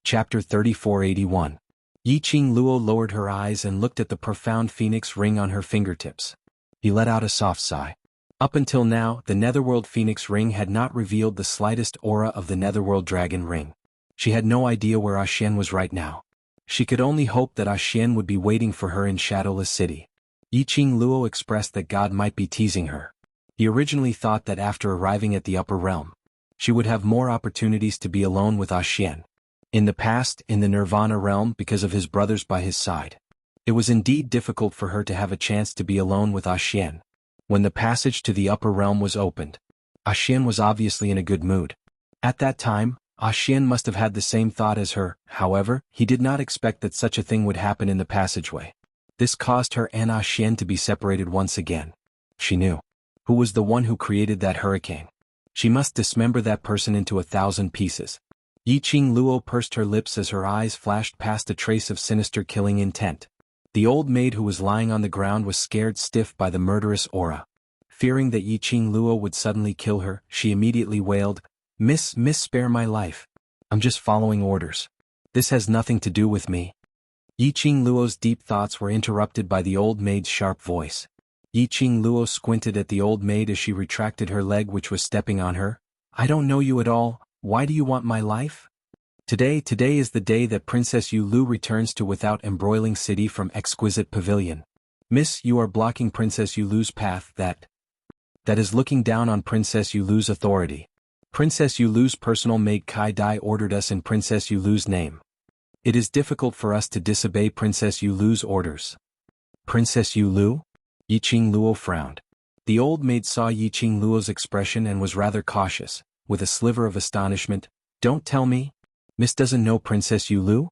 Chapter 3481. Yiqing Luo lowered her eyes and looked at the profound phoenix ring on her fingertips. He let out a soft sigh. Up until now, the Netherworld Phoenix Ring had not revealed the slightest aura of the Netherworld Dragon Ring. She had no idea where Xian was right now. She could only hope that Xian would be waiting for her in Shadowless City. Yiqing Luo expressed that God might be teasing her. He originally thought that after arriving at the upper realm, she would have more opportunities to be alone with Xian. In the past, in the Nirvana realm, because of his brothers by his side, it was indeed difficult for her to have a chance to be alone with Xian. When the passage to the upper realm was opened, Xian was obviously in a good mood. At that time, Xian must have had the same thought as her. However, he did not expect that such a thing would happen in the passageway. This caused her and Xian to be separated once again. She knew who was the one who created that hurricane. She must dismember that person into 1,000 pieces. Yiqing Luo pursed her lips as her eyes flashed past a trace of sinister killing intent. The old maid who was lying on the ground was scared stiff by the murderous aura. Fearing that Yiqing Luo would suddenly kill her, she immediately wailed, Miss, spare my life. I'm just following orders. This has nothing to do with me." Yiqing Luo's deep thoughts were interrupted by the old maid's sharp voice. Yiqing Luo squinted at the old maid as she retracted her leg which was stepping on her. "I don't know you at all. Why do you want my life?" Today is the day that Princess Yu Lu returns to Without Embroiling City from Exquisite Pavilion. Miss, you are blocking Princess Yu Lu's path that is looking down on Princess Yu Lu's authority. Princess Yu Lu's personal maid Kai Dai ordered us in Princess Yu Lu's name. It is difficult for us to disobey Princess Yu Lu's orders. Princess Yu Lu? Yiqing Luo frowned. The old maid saw Yiqing Luo's expression and was rather cautious, with a sliver of astonishment. "Don't tell me? Miss doesn't know Princess Yu Lu?"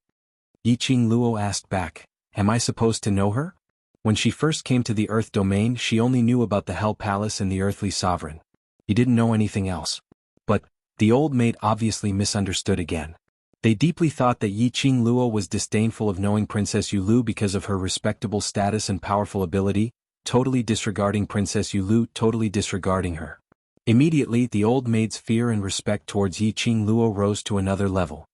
Yiqing Luo asked back, "Am I supposed to know her? When she first came to the Earth domain she only knew about the Hell Palace and the Earthly Sovereign. He didn't know anything else." But, the old maid obviously misunderstood again. They deeply thought that Yiqing Luo was disdainful of knowing Princess Yu Lu because of her respectable status and powerful ability, totally disregarding Princess Yu Lu, totally disregarding her. Immediately the old maid's fear and respect towards Yiqing Luo rose to another level.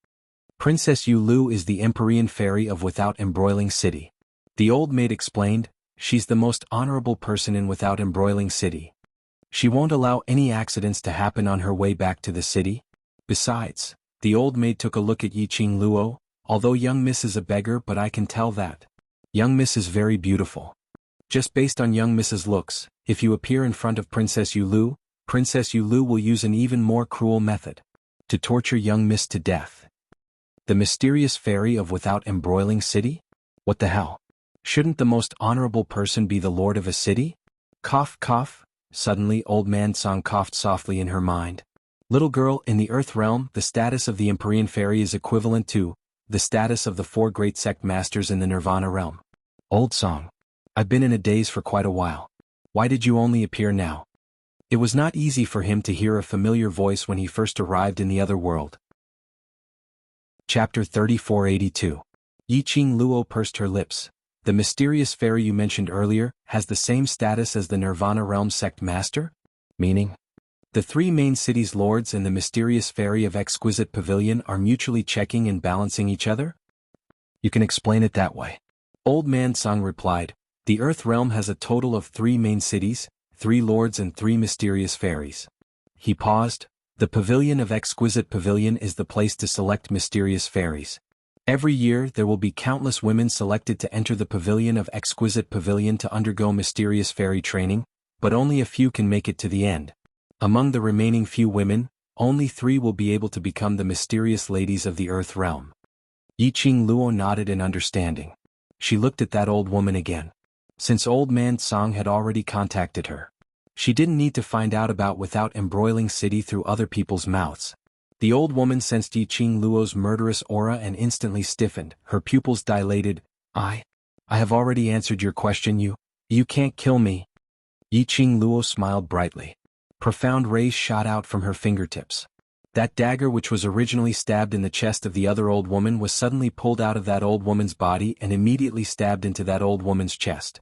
Princess Yu Lu is the Empyrean fairy of Without Embroiling City. The old maid explained, she's the most honorable person in Without Embroiling City. She won't allow any accidents to happen on her way back to the city. Besides, the old maid took a look at Yiqing Luo, although young miss is a beggar but I can tell that young miss is very beautiful. Just based on young miss's looks, if you appear in front of Princess Yu Lu will use an even more cruel method. To torture young miss to death. The mysterious fairy of Without Embroiling City? What the hell? Shouldn't the most honorable person be the lord of a city? Cough cough. Suddenly old man Song coughed softly in her mind. Little girl, in the Earth realm, the status of the Empyrean fairy is equivalent to the status of the 4 great sect masters in the Nirvana realm. Old Song. I've been in a daze for quite a while. Why did you only appear now? It was not easy for him to hear a familiar voice when he first arrived in the other world. Chapter 3482. Yiqing Luo pursed her lips. The mysterious fairy you mentioned earlier has the same status as the Nirvana realm sect master? Meaning? The 3 main cities' lords and the mysterious fairy of Exquisite Pavilion are mutually checking and balancing each other? You can explain it that way. Old man Song replied, the Earth realm has a total of 3 main cities, 3 lords and 3 mysterious fairies. He paused. The Pavilion of Exquisite Pavilion is the place to select mysterious fairies. Every year there will be countless women selected to enter the Pavilion of Exquisite Pavilion to undergo mysterious fairy training, but only a few can make it to the end. Among the remaining few women, only 3 will be able to become the mysterious ladies of the Earth realm. Yiqing Luo nodded in understanding. She looked at that old woman again. Since old man Song had already contacted her, she didn't need to find out about Without Embroiling City through other people's mouths. The old woman sensed Yiqing Luo's murderous aura and instantly stiffened, her pupils dilated. I have already answered your question. You can't kill me." Yiqing Luo smiled brightly. Profound rays shot out from her fingertips. That dagger which was originally stabbed in the chest of the other old woman was suddenly pulled out of that old woman's body and immediately stabbed into that old woman's chest.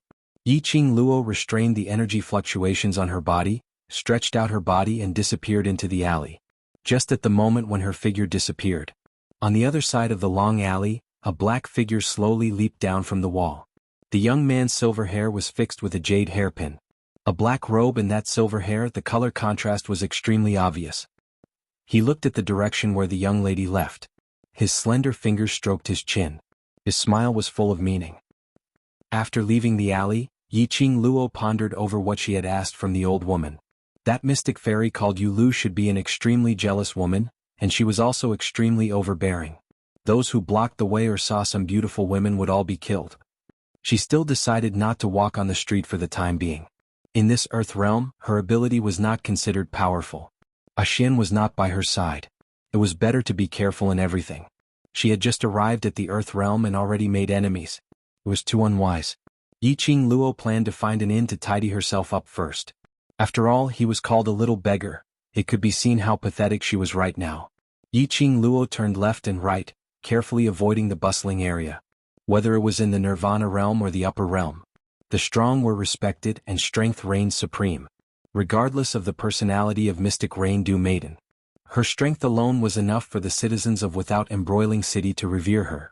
Yiqing Luo restrained the energy fluctuations on her body, stretched out her body and disappeared into the alley. Just at the moment when her figure disappeared, On the other side of the long alley, a black figure slowly leaped down from the wall. The young man's silver hair was fixed with a jade hairpin. A black robe and that silver hair, the color contrast was extremely obvious. He looked at the direction where the young lady left. His slender fingers stroked his chin. His smile was full of meaning. After leaving the alley, Yiqing Luo pondered over what she had asked from the old woman. That mystic fairy called Yu Lu should be an extremely jealous woman, and she was also extremely overbearing. Those who blocked the way or saw some beautiful women would all be killed. She still decided not to walk on the street for the time being. In this earth realm, her ability was not considered powerful. A Xin was not by her side. It was better to be careful in everything. She had just arrived at the earth realm and already made enemies. It was too unwise. Yiqing Luo planned to find an inn to tidy herself up first. After all, he was called a little beggar. It could be seen how pathetic she was right now. Yiqing Luo turned left and right, carefully avoiding the bustling area. Whether it was in the Nirvana realm or the upper realm, the strong were respected and strength reigned supreme. Regardless of the personality of Mystic Rain-Dew Maiden, her strength alone was enough for the citizens of Without Embroiling City to revere her.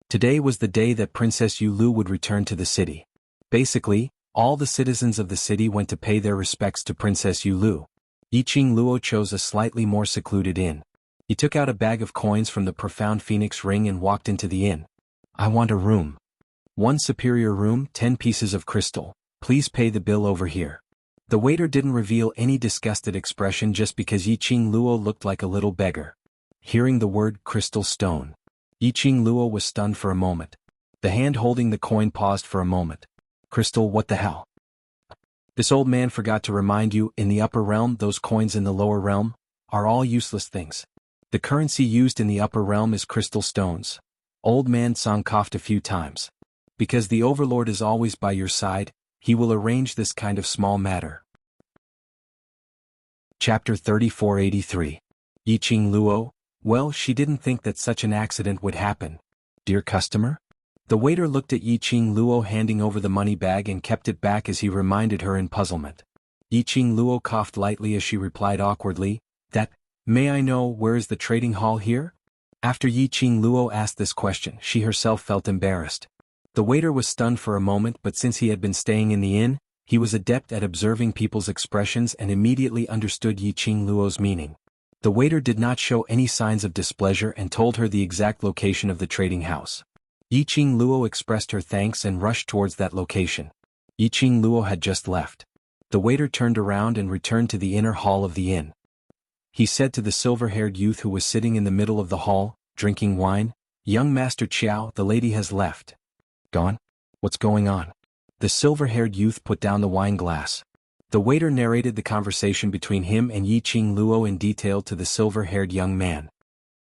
Today was the day that Princess Yu Lu would return to the city. Basically, all the citizens of the city went to pay their respects to Princess Yu Lu. Yiqing Luo chose a slightly more secluded inn. He took out a bag of coins from the profound phoenix ring and walked into the inn. I want a room. One superior room, 10 pieces of crystal. Please pay the bill over here. The waiter didn't reveal any disgusted expression just because Yiqing Luo looked like a little beggar. Hearing the word crystal stone, Yiqing Luo was stunned for a moment. The hand holding the coin paused for a moment. Crystal, what the hell? This old man forgot to remind you, in the upper realm, those coins in the lower realm are all useless things. The currency used in the upper realm is crystal stones. Old man Song coughed a few times. Because the overlord is always by your side, he will arrange this kind of small matter. Chapter 3483. Yiqing Luo. Well, she didn't think that such an accident would happen. Dear customer? The waiter looked at Yiqing Luo handing over the money bag and kept it back as he reminded her in puzzlement. Yiqing Luo coughed lightly as she replied awkwardly, May I know where is the trading hall here? After Yiqing Luo asked this question, she herself felt embarrassed. The waiter was stunned for a moment, but since he had been staying in the inn, he was adept at observing people's expressions and immediately understood Yiqing Luo's meaning. The waiter did not show any signs of displeasure and told her the exact location of the trading house. Yiqing Luo expressed her thanks and rushed towards that location. Yiqing Luo had just left. The waiter turned around and returned to the inner hall of the inn. He said to the silver-haired youth who was sitting in the middle of the hall, drinking wine, Young Master Qiao, the lady has left. Gone? What's going on? The silver-haired youth put down the wine glass. The waiter narrated the conversation between him and Yiqing Luo in detail to the silver-haired young man.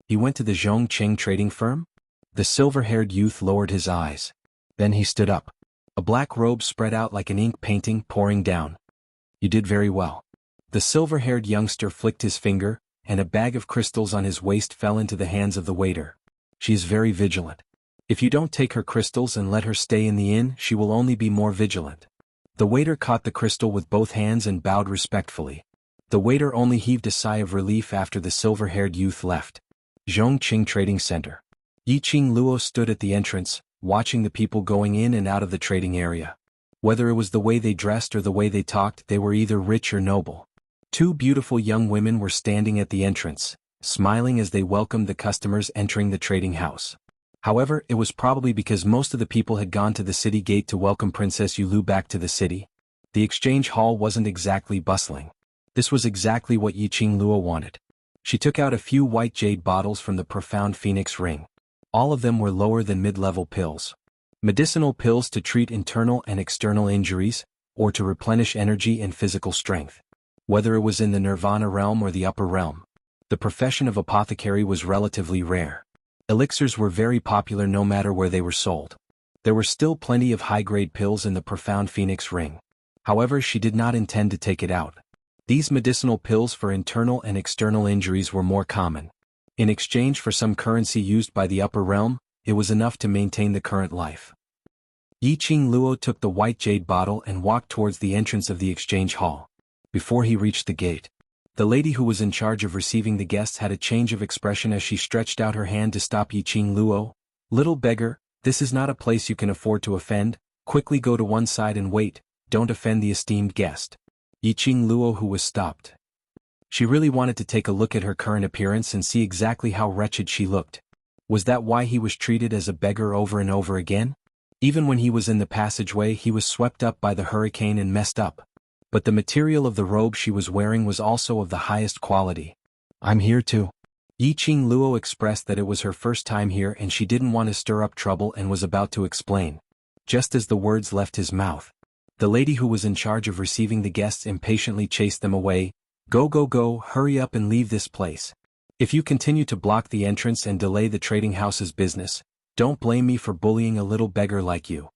He went to the Zhongqing trading firm? The silver-haired youth lowered his eyes. Then he stood up. A black robe spread out like an ink painting pouring down. You did very well. The silver-haired youngster flicked his finger, and a bag of crystals on his waist fell into the hands of the waiter. She is very vigilant. If you don't take her crystals and let her stay in the inn, she will only be more vigilant. The waiter caught the crystal with both hands and bowed respectfully. The waiter only heaved a sigh of relief after the silver-haired youth left. Zhongqing Trading Center. Yiqing Luo stood at the entrance, watching the people going in and out of the trading area. Whether it was the way they dressed or the way they talked, they were either rich or noble. Two beautiful young women were standing at the entrance, smiling as they welcomed the customers entering the trading house. However, it was probably because most of the people had gone to the city gate to welcome Princess Yu Lu back to the city. The exchange hall wasn't exactly bustling. This was exactly what Yiqing Luo wanted. She took out a few white jade bottles from the profound phoenix ring. All of them were lower than mid-level pills. Medicinal pills to treat internal and external injuries, or to replenish energy and physical strength. Whether it was in the Nirvana realm or the upper realm, the profession of apothecary was relatively rare. Elixirs were very popular no matter where they were sold. There were still plenty of high-grade pills in the profound phoenix ring. However, she did not intend to take it out. These medicinal pills for internal and external injuries were more common. In exchange for some currency used by the upper realm, it was enough to maintain the current life. Yiqing Luo took the white jade bottle and walked towards the entrance of the exchange hall. Before he reached the gate, The lady who was in charge of receiving the guests had a change of expression as she stretched out her hand to stop Yiqing Luo. "Little beggar, this is not a place you can afford to offend. Quickly go to one side and wait, don't offend the esteemed guest." Yiqing Luo, who was stopped. She really wanted to take a look at her current appearance and see exactly how wretched she looked. Was that why he was treated as a beggar over and over again? Even when he was in the passageway, he was swept up by the hurricane and messed up. But the material of the robe she was wearing was also of the highest quality. "I'm here too." Yiqing Luo expressed that it was her first time here and she didn't want to stir up trouble and was about to explain. Just as the words left his mouth, the lady who was in charge of receiving the guests impatiently chased them away. Go, go, go, hurry up and leave this place. If you continue to block the entrance and delay the trading house's business, don't blame me for bullying a little beggar like you."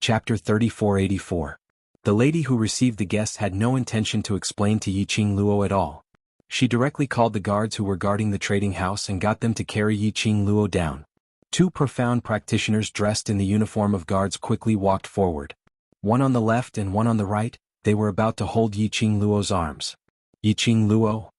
Chapter 3484. The lady who received the guests had no intention to explain to Yiqing Luo at all. She directly called the guards who were guarding the trading house and got them to carry Yiqing Luo down. Two profound practitioners dressed in the uniform of guards quickly walked forward. One on the left and one on the right, they were about to hold Yiqing Luo's arms. Yiqing Luo?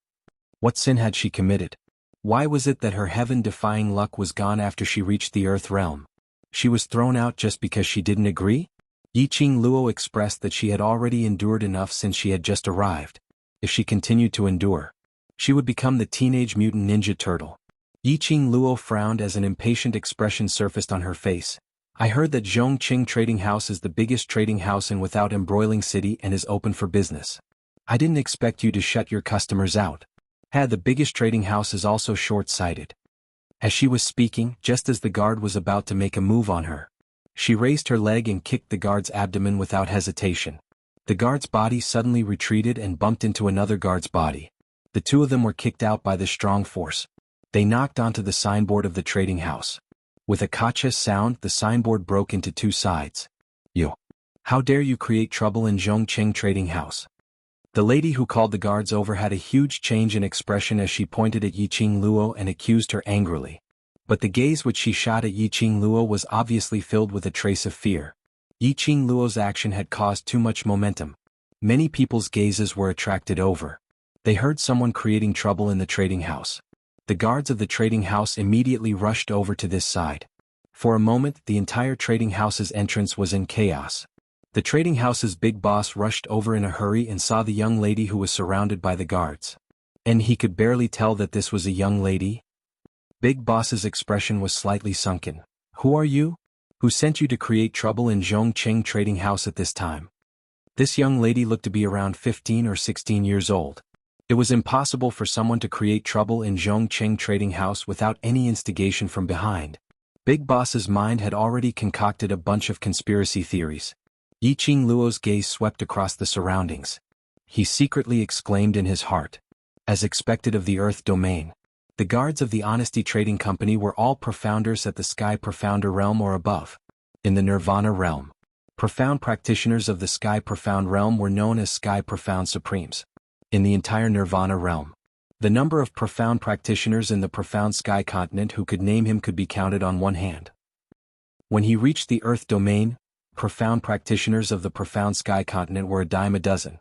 What sin had she committed? Why was it that her heaven-defying luck was gone after she reached the Earth realm? She was thrown out just because she didn't agree? Yiqing Luo expressed that she had already endured enough since she had just arrived. If she continued to endure, she would become the Teenage Mutant Ninja Turtle. Yiqing Luo frowned as an impatient expression surfaced on her face. "I heard that Zhongqing Trading House is the biggest trading house in Without Embroiling City and is open for business. I didn't expect you to shut your customers out. The biggest trading house is also short-sighted." As she was speaking, just as the guard was about to make a move on her, she raised her leg and kicked the guard's abdomen without hesitation. The guard's body suddenly retreated and bumped into another guard's body. The two of them were kicked out by the strong force. They knocked onto the signboard of the trading house. With a kacha sound, the signboard broke into two sides. "You! How dare you create trouble in Zhongqing Trading House?" The lady who called the guards over had a huge change in expression as she pointed at Yiqing Luo and accused her angrily. But the gaze which she shot at Yiqing Luo was obviously filled with a trace of fear. Yiqing Luo's action had caused too much momentum. Many people's gazes were attracted over. They heard someone creating trouble in the trading house. The guards of the trading house immediately rushed over to this side. For a moment, the entire trading house's entrance was in chaos. The trading house's big boss rushed over in a hurry and saw the young lady who was surrounded by the guards. And he could barely tell that this was a young lady. Big boss's expression was slightly sunken. "Who are you? Who sent you to create trouble in Zhongqing Trading House at this time?" This young lady looked to be around 15 or 16 years old. It was impossible for someone to create trouble in Zhongqing Trading House without any instigation from behind. Big boss's mind had already concocted a bunch of conspiracy theories. Yiqing Luo's gaze swept across the surroundings. He secretly exclaimed in his heart. As expected of the Earth domain, the guards of the Honesty Trading Company were all profounders at the Sky Profounder realm or above. In the Nirvana realm, profound practitioners of the Sky Profound realm were known as Sky Profound Supremes. In the entire Nirvana realm, the number of profound practitioners in the Profound Sky Continent who could name him could be counted on one hand. When he reached the Earth domain, profound practitioners of the Profound Sky Continent were a dime a dozen.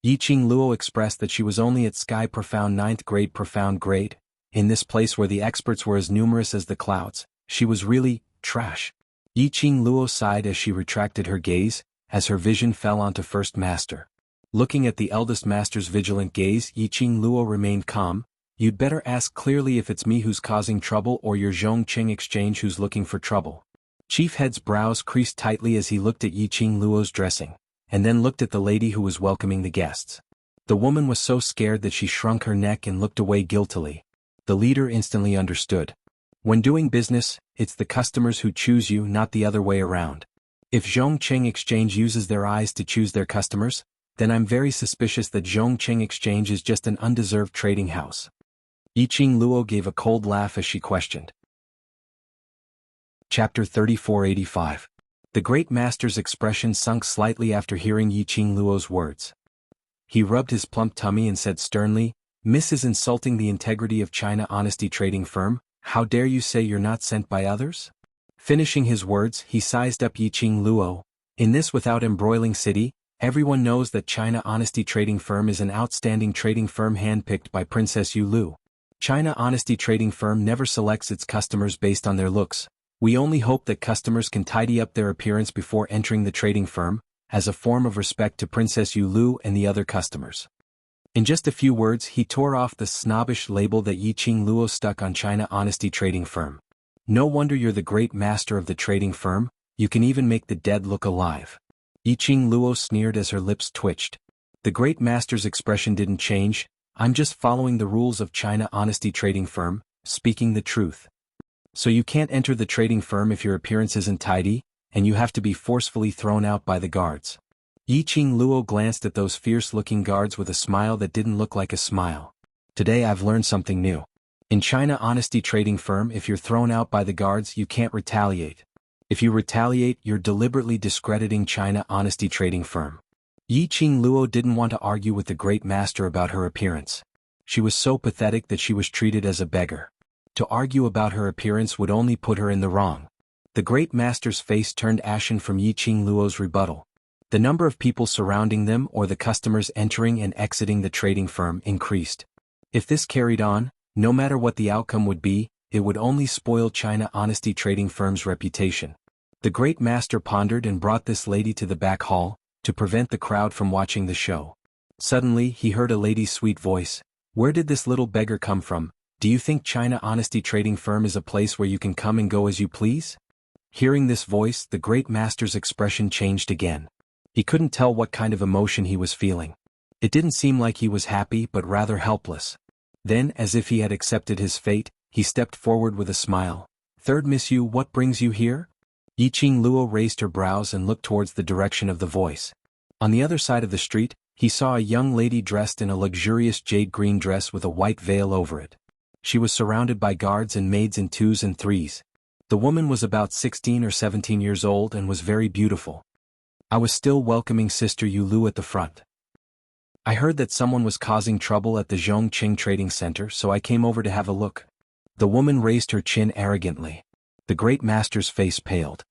Yiqing Luo expressed that she was only at Sky Profound 9th grade profound grade. In this place where the experts were as numerous as the clouds, she was really trash. Yiqing Luo sighed as she retracted her gaze, as her vision fell onto First Master. Looking at the eldest master's vigilant gaze, Yiqing Luo remained calm. "You'd better ask clearly if it's me who's causing trouble or your Zhongqing exchange who's looking for trouble." Chief Head's brows creased tightly as he looked at Yiqing Luo's dressing, and then looked at the lady who was welcoming the guests. The woman was so scared that she shrunk her neck and looked away guiltily. The leader instantly understood. When doing business, it's the customers who choose you, not the other way around. If Zhongqing Exchange uses their eyes to choose their customers, then I'm very suspicious that Zhongqing Exchange is just an undeserved trading house. Yiqing Luo gave a cold laugh as she questioned. Chapter 3485. The Great Master's expression sunk slightly after hearing Yiqing Luo's words. He rubbed his plump tummy and said sternly, "Miss is insulting the integrity of China Honesty Trading Firm. How dare you say you're not sent by others?" Finishing his words, he sized up Yiqing Luo. "In this Without Embroiling City, Everyone knows that China Honesty Trading Firm is an outstanding trading firm handpicked by Princess Yu Lu. China Honesty Trading Firm never selects its customers based on their looks. We only hope that customers can tidy up their appearance before entering the trading firm, as a form of respect to Princess Yu Lu and the other customers. In just a few words, he tore off the snobbish label that Yiqing Luo stuck on China Honesty Trading Firm. No wonder you're the great master of the trading firm, you can even make the dead look alive. Yiqing Luo sneered as her lips twitched. The great master's expression didn't change. I'm just following the rules of China Honesty Trading Firm, speaking the truth. So you can't enter the trading firm if your appearance isn't tidy, and you have to be forcefully thrown out by the guards. Yiqing Luo glanced at those fierce-looking guards with a smile that didn't look like a smile. Today I've learned something new. In China Honesty Trading Firm, if you're thrown out by the guards, you can't retaliate. If you retaliate, you're deliberately discrediting China Honesty Trading Firm. Yiqing Luo didn't want to argue with the great master about her appearance. She was so pathetic that she was treated as a beggar. To argue about her appearance would only put her in the wrong. The great master's face turned ashen from Yiqing Luo's rebuttal. The number of people surrounding them or the customers entering and exiting the trading firm increased. If this carried on, no matter what the outcome would be, it would only spoil China Honesty Trading Firm's reputation. The great master pondered and brought this lady to the back hall, to prevent the crowd from watching the show. Suddenly he heard a lady's sweet voice. Where did this little beggar come from? Do you think China Honesty Trading Firm is a place where you can come and go as you please? Hearing this voice, the great master's expression changed again. He couldn't tell what kind of emotion he was feeling. It didn't seem like he was happy but rather helpless. Then, as if he had accepted his fate, he stepped forward with a smile. Third Miss Yu, what brings you here? Yiqing Luo raised her brows and looked towards the direction of the voice. On the other side of the street, he saw a young lady dressed in a luxurious jade green dress with a white veil over it. She was surrounded by guards and maids in twos and threes. The woman was about 16 or 17 years old and was very beautiful. I was still welcoming Sister Yu Lu at the front. I heard that someone was causing trouble at the Zhongqing Trading Center, so I came over to have a look. The woman raised her chin arrogantly. The great master's face paled.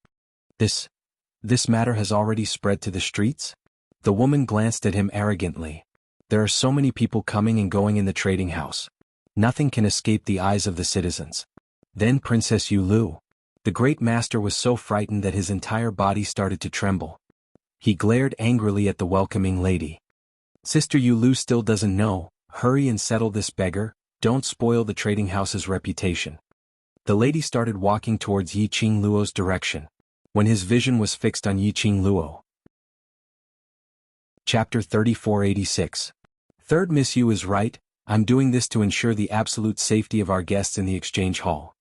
This matter has already spread to the streets? The woman glanced at him arrogantly. There are so many people coming and going in the trading house. Nothing can escape the eyes of the citizens. Then Princess Yu Lu. The great master was so frightened that his entire body started to tremble. He glared angrily at the welcoming lady. Sister Yu Lu still doesn't know. Hurry and settle this beggar, don't spoil the trading house's reputation. The lady started walking towards Yiqing Luo's direction. When his vision was fixed on Yiqing Luo. Chapter 3486. Third Miss Yu is right. I'm doing this to ensure the absolute safety of our guests in the exchange hall.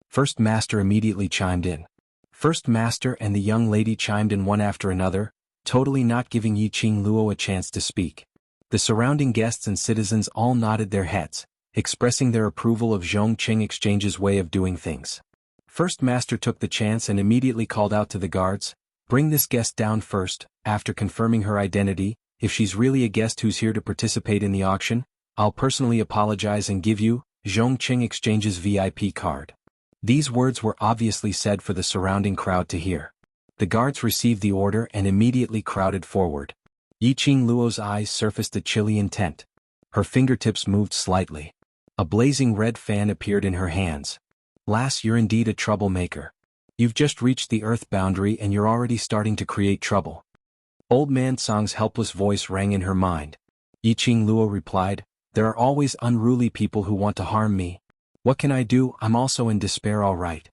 First Master immediately chimed in. First Master and the young lady chimed in one after another, totally not giving Yiqing Luo a chance to speak. The surrounding guests and citizens all nodded their heads, expressing their approval of Zhongqing Exchange's way of doing things. First Master took the chance and immediately called out to the guards, "Bring this guest down first." After confirming her identity, if she's really a guest who's here to participate in the auction, I'll personally apologize and give you Zhongqing Exchange's VIP card. These words were obviously said for the surrounding crowd to hear. The guards received the order and immediately crowded forward. Yiqing Luo's eyes surfaced a chilly intent. Her fingertips moved slightly. A blazing red fan appeared in her hands. Lass, you're indeed a troublemaker. You've just reached the earth boundary and you're already starting to create trouble. Old Man Song's helpless voice rang in her mind. Yiqing Luo replied, "There are always unruly people who want to harm me. What can I do? I'm also in despair, all right."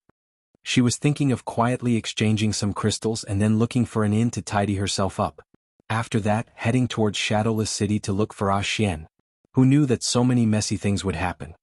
She was thinking of quietly exchanging some crystals and then looking for an inn to tidy herself up. After that, heading towards Shadowless City to look for Xian. Who knew that so many messy things would happen?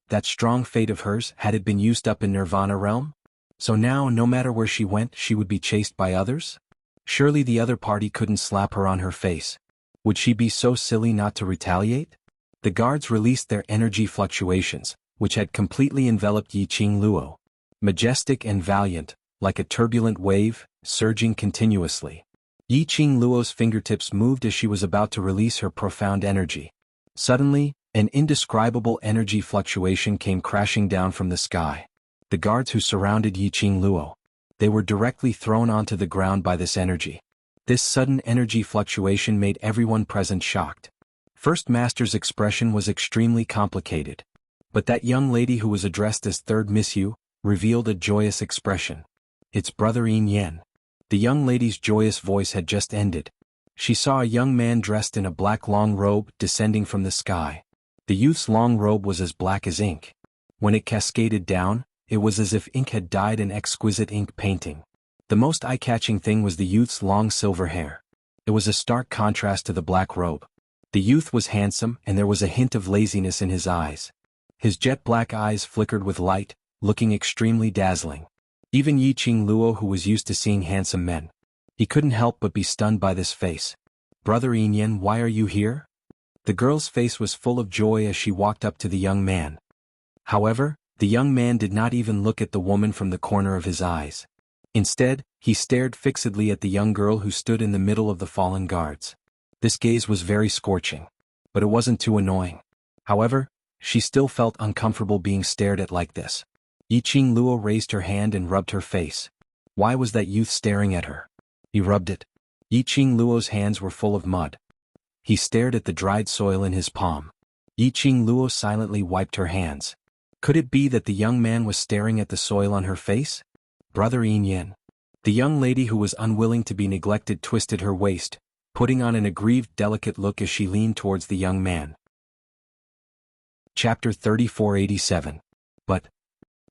That strong fate of hers, had it been used up in Nirvana realm? So now, no matter where she went, she would be chased by others? Surely the other party couldn't slap her on her face. Would she be so silly not to retaliate? The guards released their energy fluctuations, which had completely enveloped Yiqing Luo. Majestic and valiant, like a turbulent wave, surging continuously. Yiqing Luo's fingertips moved as she was about to release her profound energy. Suddenly, an indescribable energy fluctuation came crashing down from the sky. The guards who surrounded Yiqing Luo. They were directly thrown onto the ground by this energy. This sudden energy fluctuation made everyone present shocked. First Master's expression was extremely complicated. But that young lady who was addressed as Third Miss revealed a joyous expression. It's Brother Yin. The young lady's joyous voice had just ended. She saw a young man dressed in a black long robe descending from the sky. The youth's long robe was as black as ink. When it cascaded down, it was as if ink had dyed an exquisite ink painting. The most eye-catching thing was the youth's long silver hair. It was a stark contrast to the black robe. The youth was handsome, and there was a hint of laziness in his eyes. His jet-black eyes flickered with light, looking extremely dazzling. Even Yiqing Luo, who was used to seeing handsome men, he couldn't help but be stunned by this face. Brother Yin, why are you here? The girl's face was full of joy as she walked up to the young man. However, the young man did not even look at the woman from the corner of his eyes. Instead, he stared fixedly at the young girl who stood in the middle of the fallen guards. This gaze was very scorching. But it wasn't too annoying. However, she still felt uncomfortable being stared at like this. Yiqing Luo raised her hand and rubbed her face. Why was that youth staring at her? He rubbed it. Yiqing Luo's hands were full of mud. He stared at the dried soil in his palm. Yiqing Luo silently wiped her hands. Could it be that the young man was staring at the soil on her face? Brother Yin. The young lady who was unwilling to be neglected twisted her waist, putting on an aggrieved, delicate look as she leaned towards the young man. Chapter 3487. But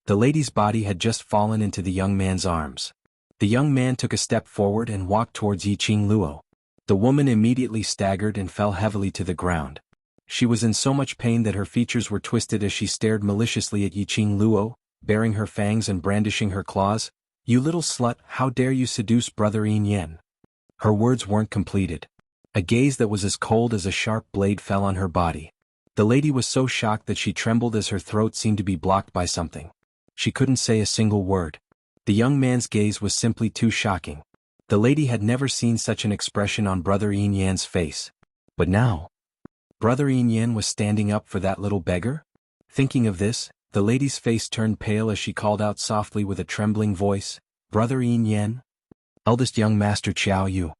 the lady's body had just fallen into the young man's arms. The young man took a step forward and walked towards Yiqing Luo. The woman immediately staggered and fell heavily to the ground. She was in so much pain that her features were twisted as she stared maliciously at Yiqing Luo, baring her fangs and brandishing her claws. You little slut, how dare you seduce Brother Yin? Her words weren't completed. A gaze that was as cold as a sharp blade fell on her body. The lady was so shocked that she trembled as her throat seemed to be blocked by something. She couldn't say a single word. The young man's gaze was simply too shocking. The lady had never seen such an expression on Brother Yin's face. But now, Brother Yin was standing up for that little beggar? Thinking of this, the lady's face turned pale as she called out softly with a trembling voice, Brother Yin? Eldest young master Xiao Yu.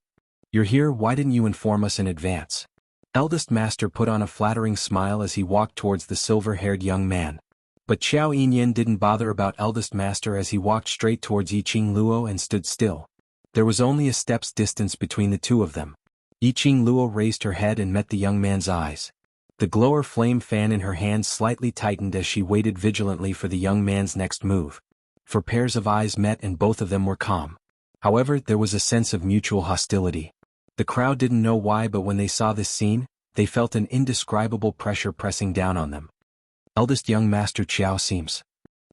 You're here, why didn't you inform us in advance? Eldest master put on a flattering smile as he walked towards the silver-haired young man. But Xiao Yin didn't bother about eldest master as he walked straight towards Yiqing Luo and stood still. There was only a step's distance between the two of them. Yiqing Luo raised her head and met the young man's eyes. The glower flame fan in her hand slightly tightened as she waited vigilantly for the young man's next move. For pairs of eyes met and both of them were calm. However, there was a sense of mutual hostility. The crowd didn't know why, but when they saw this scene, they felt an indescribable pressure pressing down on them. Eldest young master Xiao seems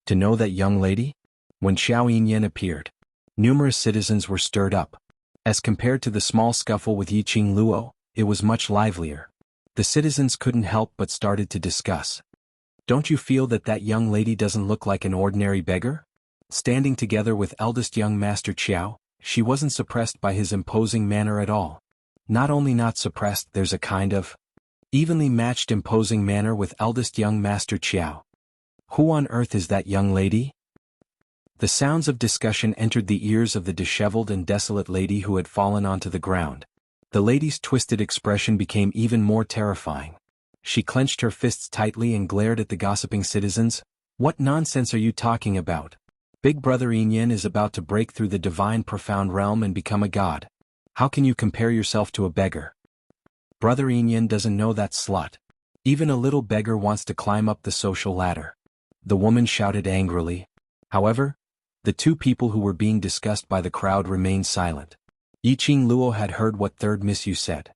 to know that young lady? When Xiao Yin appeared, numerous citizens were stirred up. As compared to the small scuffle with Yiqing Luo, it was much livelier. The citizens couldn't help but started to discuss. Don't you feel that that young lady doesn't look like an ordinary beggar? Standing together with eldest young master Xiao, she wasn't suppressed by his imposing manner at all. Not only not suppressed, there's a kind of evenly matched imposing manner with eldest young master Xiao. Who on earth is that young lady? The sounds of discussion entered the ears of the disheveled and desolate lady who had fallen onto the ground. The lady's twisted expression became even more terrifying. She clenched her fists tightly and glared at the gossiping citizens. What nonsense are you talking about? Big Brother Yin is about to break through the divine profound realm and become a god. How can you compare yourself to a beggar? Brother Yin doesn't know that slut. Even a little beggar wants to climb up the social ladder. The woman shouted angrily. However, the two people who were being discussed by the crowd remained silent. Yiqing Luo had heard what Third Miss said.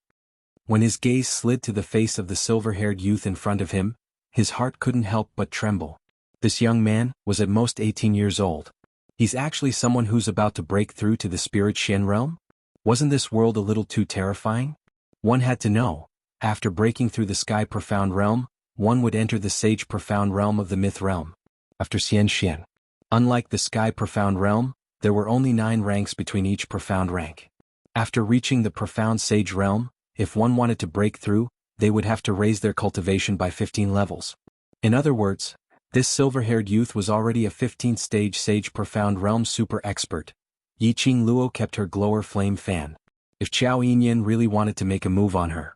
When his gaze slid to the face of the silver-haired youth in front of him, his heart couldn't help but tremble. This young man was at most 18 years old. He's actually someone who's about to break through to the spirit Shen realm? Wasn't this world a little too terrifying? One had to know. After breaking through the sky profound realm, one would enter the sage profound realm of the myth realm. After xianxia. Unlike the sky profound realm, there were only 9 ranks between each profound rank. After reaching the profound sage realm, if one wanted to break through, they would have to raise their cultivation by 15 levels. In other words, this silver-haired youth was already a 15th stage sage profound realm super expert. Yiqing Luo kept her glower flame fan. if Xiaoyan really wanted to make a move on her.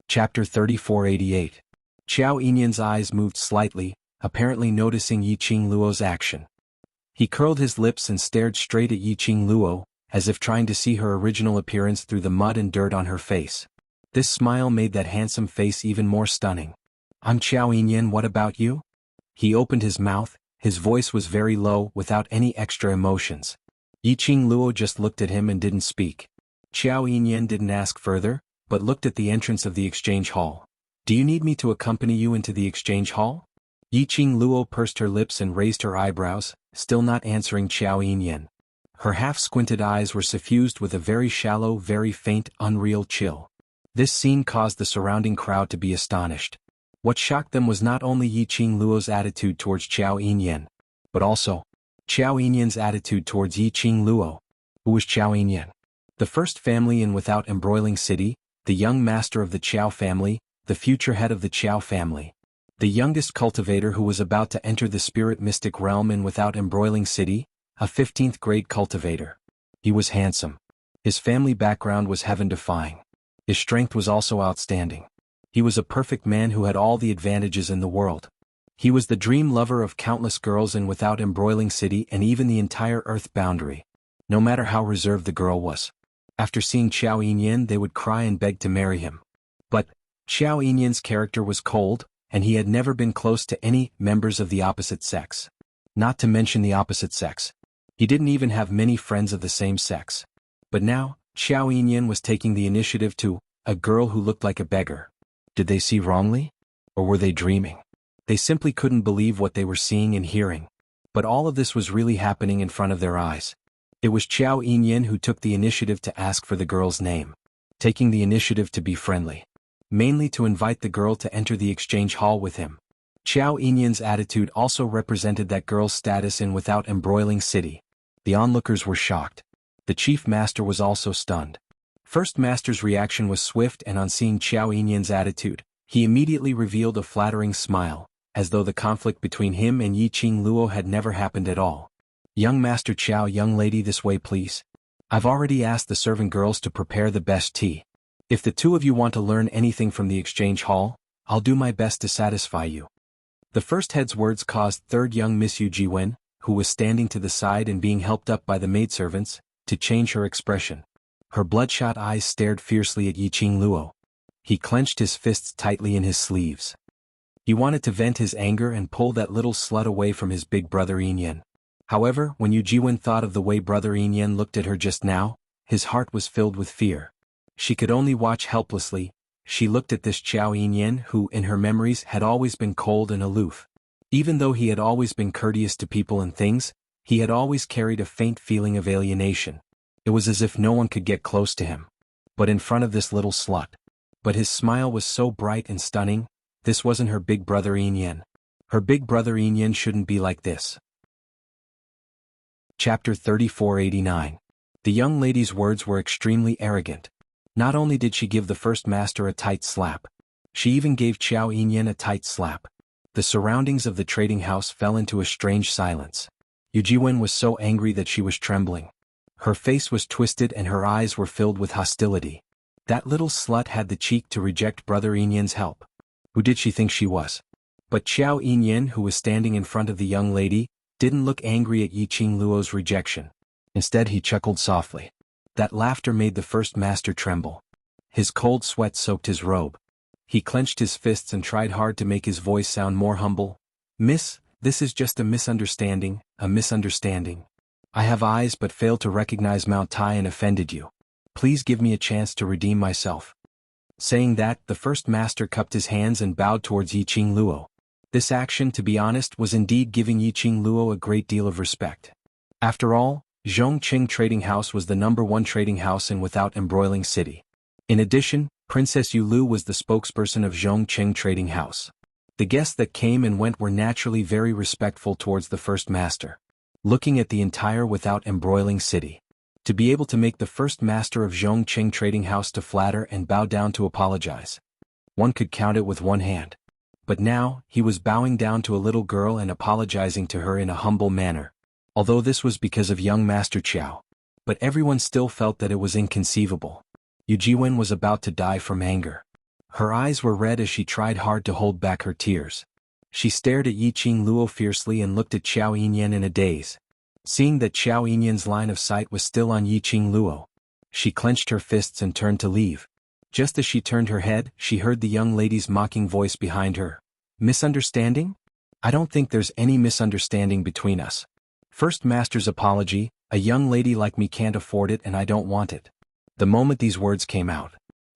Chapter 3488. Xiaoyan's eyes moved slightly, apparently noticing Yiqing Luo's action. He curled his lips and stared straight at Yiqing Luo, as if trying to see her original appearance through the mud and dirt on her face. This smile made that handsome face even more stunning. I'm Xiaoyan, what about you? He opened his mouth, his voice was very low, without any extra emotions. Yiqing Luo just looked at him and didn't speak. Xiaoyan didn't ask further, but looked at the entrance of the exchange hall. Do you need me to accompany you into the exchange hall? Yiqing Luo pursed her lips and raised her eyebrows, still not answering Xiaoyan. Her half-squinted eyes were suffused with a very shallow, very faint, unreal chill. This scene caused the surrounding crowd to be astonished. What shocked them was not only Yiqing Luo's attitude towards Xiaoyan, but also Xiaoyan's attitude towards Yiqing Luo. Who was Xiaoyan? The first family in Without Embroiling City, the young master of the Qiao family, the future head of the Qiao family. The youngest cultivator who was about to enter the spirit mystic realm in Without Embroiling City, a 15th grade cultivator. He was handsome. His family background was heaven-defying. His strength was also outstanding. He was a perfect man who had all the advantages in the world. He was the dream lover of countless girls in Without Embroiling City and even the entire Earth boundary. No matter how reserved the girl was. After seeing Xiaoyan, they would cry and beg to marry him. But Xiaoyan's character was cold, and he had never been close to any members of the opposite sex. Not to mention the opposite sex. He didn't even have many friends of the same sex. But now, Xiaoyan was taking the initiative to a girl who looked like a beggar. Did they see wrongly? Or were they dreaming? They simply couldn't believe what they were seeing and hearing. But all of this was really happening in front of their eyes. It was Xiaoyan who took the initiative to ask for the girl's name. Taking the initiative to be friendly. Mainly to invite the girl to enter the exchange hall with him. Xiaoyan's attitude also represented that girl's status in Without Embroiling City. The onlookers were shocked. The chief master was also stunned. First master's reaction was swift, and on seeing Xiaoyan's attitude, he immediately revealed a flattering smile, as though the conflict between him and Yiqing Luo had never happened at all. Young Master Qiao, young lady, this way please. I've already asked the servant girls to prepare the best tea. If the two of you want to learn anything from the exchange hall, I'll do my best to satisfy you. The first head's words caused third young Miss Yu Jiwen, who was standing to the side and being helped up by the maidservants, to change her expression. Her bloodshot eyes stared fiercely at Yiqing Luo. He clenched his fists tightly in his sleeves. He wanted to vent his anger and pull that little slut away from his big brother Yin. However, when Yu Jiwen thought of the way brother Yin looked at her just now, his heart was filled with fear. She could only watch helplessly. She looked at this Xiaoyan who, in her memories, had always been cold and aloof. Even though he had always been courteous to people and things, he had always carried a faint feeling of alienation. It was as if no one could get close to him. But in front of this little slut. But his smile was so bright and stunning. This wasn't her big brother Yin. Her big brother Yin shouldn't be like this. Chapter 3489. The young lady's words were extremely arrogant. Not only did she give the first master a tight slap, she even gave Xiaoyan a tight slap. The surroundings of the trading house fell into a strange silence. Yu Jiwen was so angry that she was trembling. Her face was twisted and her eyes were filled with hostility. That little slut had the cheek to reject brother Yin's help. Who did she think she was? But Xiaoyan, who was standing in front of the young lady, didn't look angry at Yiqing Luo's rejection. Instead he chuckled softly. That laughter made the first master tremble. His cold sweat soaked his robe. He clenched his fists and tried hard to make his voice sound more humble. Miss, this is just a misunderstanding, a misunderstanding. I have eyes but failed to recognize Mount Tai and offended you. Please give me a chance to redeem myself. Saying that, the first master cupped his hands and bowed towards Yiqing Luo. This action, to be honest, was indeed giving Yiqing Luo a great deal of respect. After all, Zhongqing Trading House was the #1 trading house in Without Embroiling City. In addition, Princess Yu Lu was the spokesperson of Zhongqing Trading House. The guests that came and went were naturally very respectful towards the first master. Looking at the entire Without Embroiling City. To be able to make the first master of Zhongqing Trading House to flatter and bow down to apologize. One could count it with one hand. But now, he was bowing down to a little girl and apologizing to her in a humble manner. Although this was because of young Master Qiao. but everyone still felt that it was inconceivable. Yu Jiwen was about to die from anger. Her eyes were red as she tried hard to hold back her tears. She stared at Yiqing Luo fiercely and looked at Xiao Yinyan in a daze. Seeing that Xiao Yinyan's line of sight was still on Yiqing Luo, she clenched her fists and turned to leave. Just as she turned her head, she heard the young lady's mocking voice behind her. Misunderstanding? I don't think there's any misunderstanding between us. First Master's apology, a young lady like me can't afford it and I don't want it. The moment these words came out,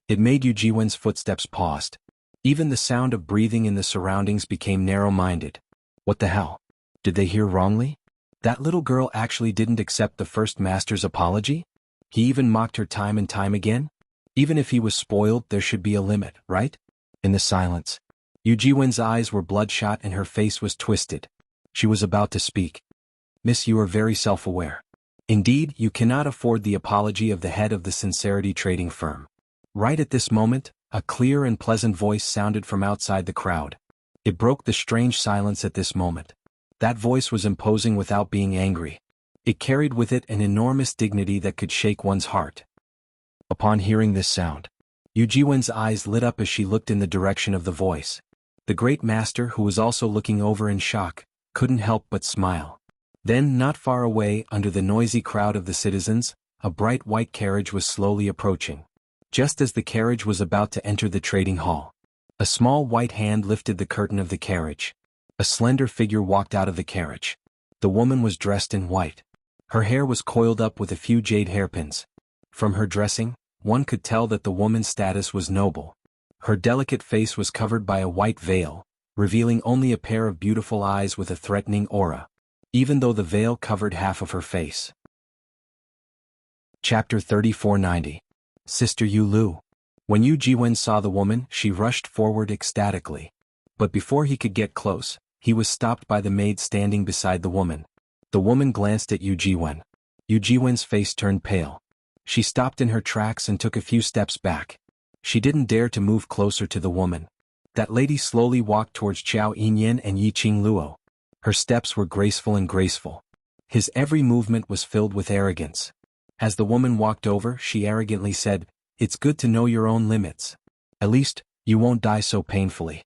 it made Yu Jiwen's footsteps paused. Even the sound of breathing in the surroundings became narrow-minded. What the hell? Did they hear wrongly? That little girl actually didn't accept the First Master's apology? He even mocked her time and time again? Even if he was spoiled, there should be a limit, right? In the silence, Yu Jiwen's eyes were bloodshot and her face was twisted. She was about to speak. Miss, you are very self-aware. Indeed, you cannot afford the apology of the head of the sincerity trading firm. Right at this moment, a clear and pleasant voice sounded from outside the crowd. It broke the strange silence at this moment. That voice was imposing without being angry. It carried with it an enormous dignity that could shake one's heart. Upon hearing this sound, Yu Jiwen's eyes lit up as she looked in the direction of the voice. The great master, who was also looking over in shock, couldn't help but smile. Then, not far away, under the noisy crowd of the citizens, a bright white carriage was slowly approaching. Just as the carriage was about to enter the trading hall, a small white hand lifted the curtain of the carriage. A slender figure walked out of the carriage. The woman was dressed in white. Her hair was coiled up with a few jade hairpins. From her dressing, one could tell that the woman's status was noble. Her delicate face was covered by a white veil, revealing only a pair of beautiful eyes with a threatening aura, even though the veil covered half of her face. Chapter 3490. Sister Yu Lu. When Yu Jiwen saw the woman, she rushed forward ecstatically. But before he could get close, he was stopped by the maid standing beside the woman. The woman glanced at Yu Jiwen. Yu Jiwen's face turned pale. She stopped in her tracks and took a few steps back. She didn't dare to move closer to the woman. That lady slowly walked towards Xiao Yinyan and Yiqing Luo. Her steps were graceful and graceful. His every movement was filled with arrogance. As the woman walked over, she arrogantly said, "It's good to know your own limits. At least, you won't die so painfully."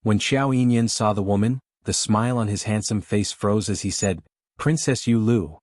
When Xiao Yinyan saw the woman, the smile on his handsome face froze as he said, "Princess Yu Lu."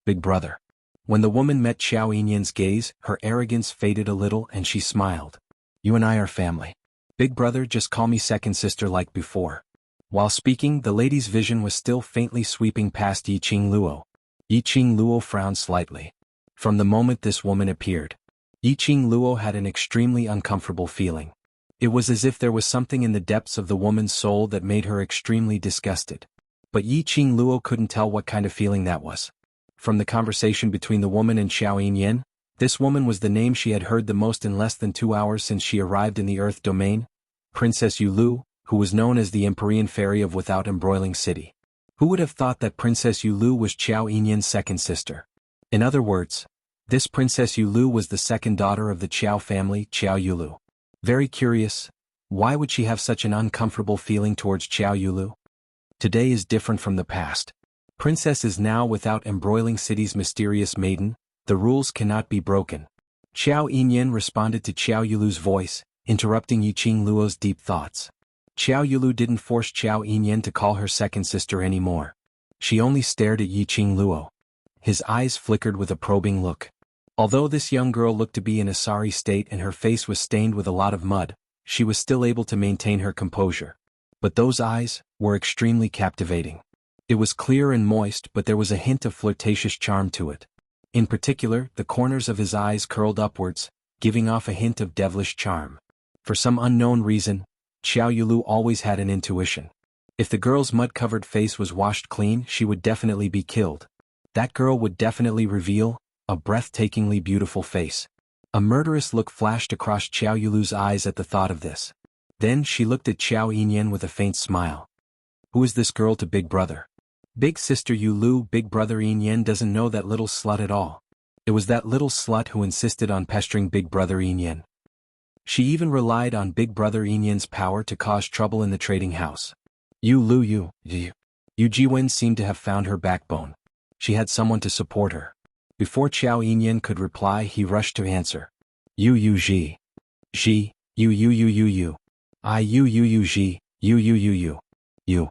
Big brother. When the woman met Xiao Yinyan's gaze, her arrogance faded a little and she smiled. "You and I are family. Big brother, just call me second sister like before." While speaking, the lady's vision was still faintly sweeping past Yiqing Luo. Yiqing Luo frowned slightly. From the moment this woman appeared, Yiqing Luo had an extremely uncomfortable feeling. It was as if there was something in the depths of the woman's soul that made her extremely disgusted. But Yiqing Luo couldn't tell what kind of feeling that was. From the conversation between the woman and Xiao Yinyan, this woman was the name she had heard the most in less than 2 hours since she arrived in the Earth domain, Princess Yu Lu, who was known as the Empyrean Fairy of Without Embroiling City. Who would have thought that Princess Yu Lu was Xiao Yinyan's second sister? In other words, this Princess Yu Lu was the second daughter of the Qiao family, Qiao Yulu. Very curious, why would she have such an uncomfortable feeling towards Qiao Yulu? Today is different from the past. Princess is now Without Embroiling City's mysterious maiden, the rules cannot be broken. Xiao Yinyan responded to Qiao Yulu's voice, interrupting Yiqing Luo's deep thoughts. Qiao Yulu didn't force Xiao Yinyan to call her second sister anymore. She only stared at Yiqing Luo. His eyes flickered with a probing look. Although this young girl looked to be in a sorry state and her face was stained with a lot of mud, she was still able to maintain her composure. But those eyes were extremely captivating. It was clear and moist, but there was a hint of flirtatious charm to it. In particular, the corners of his eyes curled upwards, giving off a hint of devilish charm. For some unknown reason, Xiao Yulu always had an intuition. If the girl's mud-covered face was washed clean, she would definitely be killed. That girl would definitely reveal a breathtakingly beautiful face. A murderous look flashed across Xiao Yulu's eyes at the thought of this. Then she looked at Xiao Yinyan with a faint smile. Who is this girl to Big Brother? Big Sister Yu Lu. Big Brother Yinyan doesn't know that little slut at all. It was that little slut who insisted on pestering Big Brother Yinyan. She even relied on Big Brother Yinyan's power to cause trouble in the trading house. Yu Jiwen seemed to have found her backbone. She had someone to support her. Before Xiao Yinyan could reply, he rushed to answer. You ji. Ji, you. I you ji, you. You.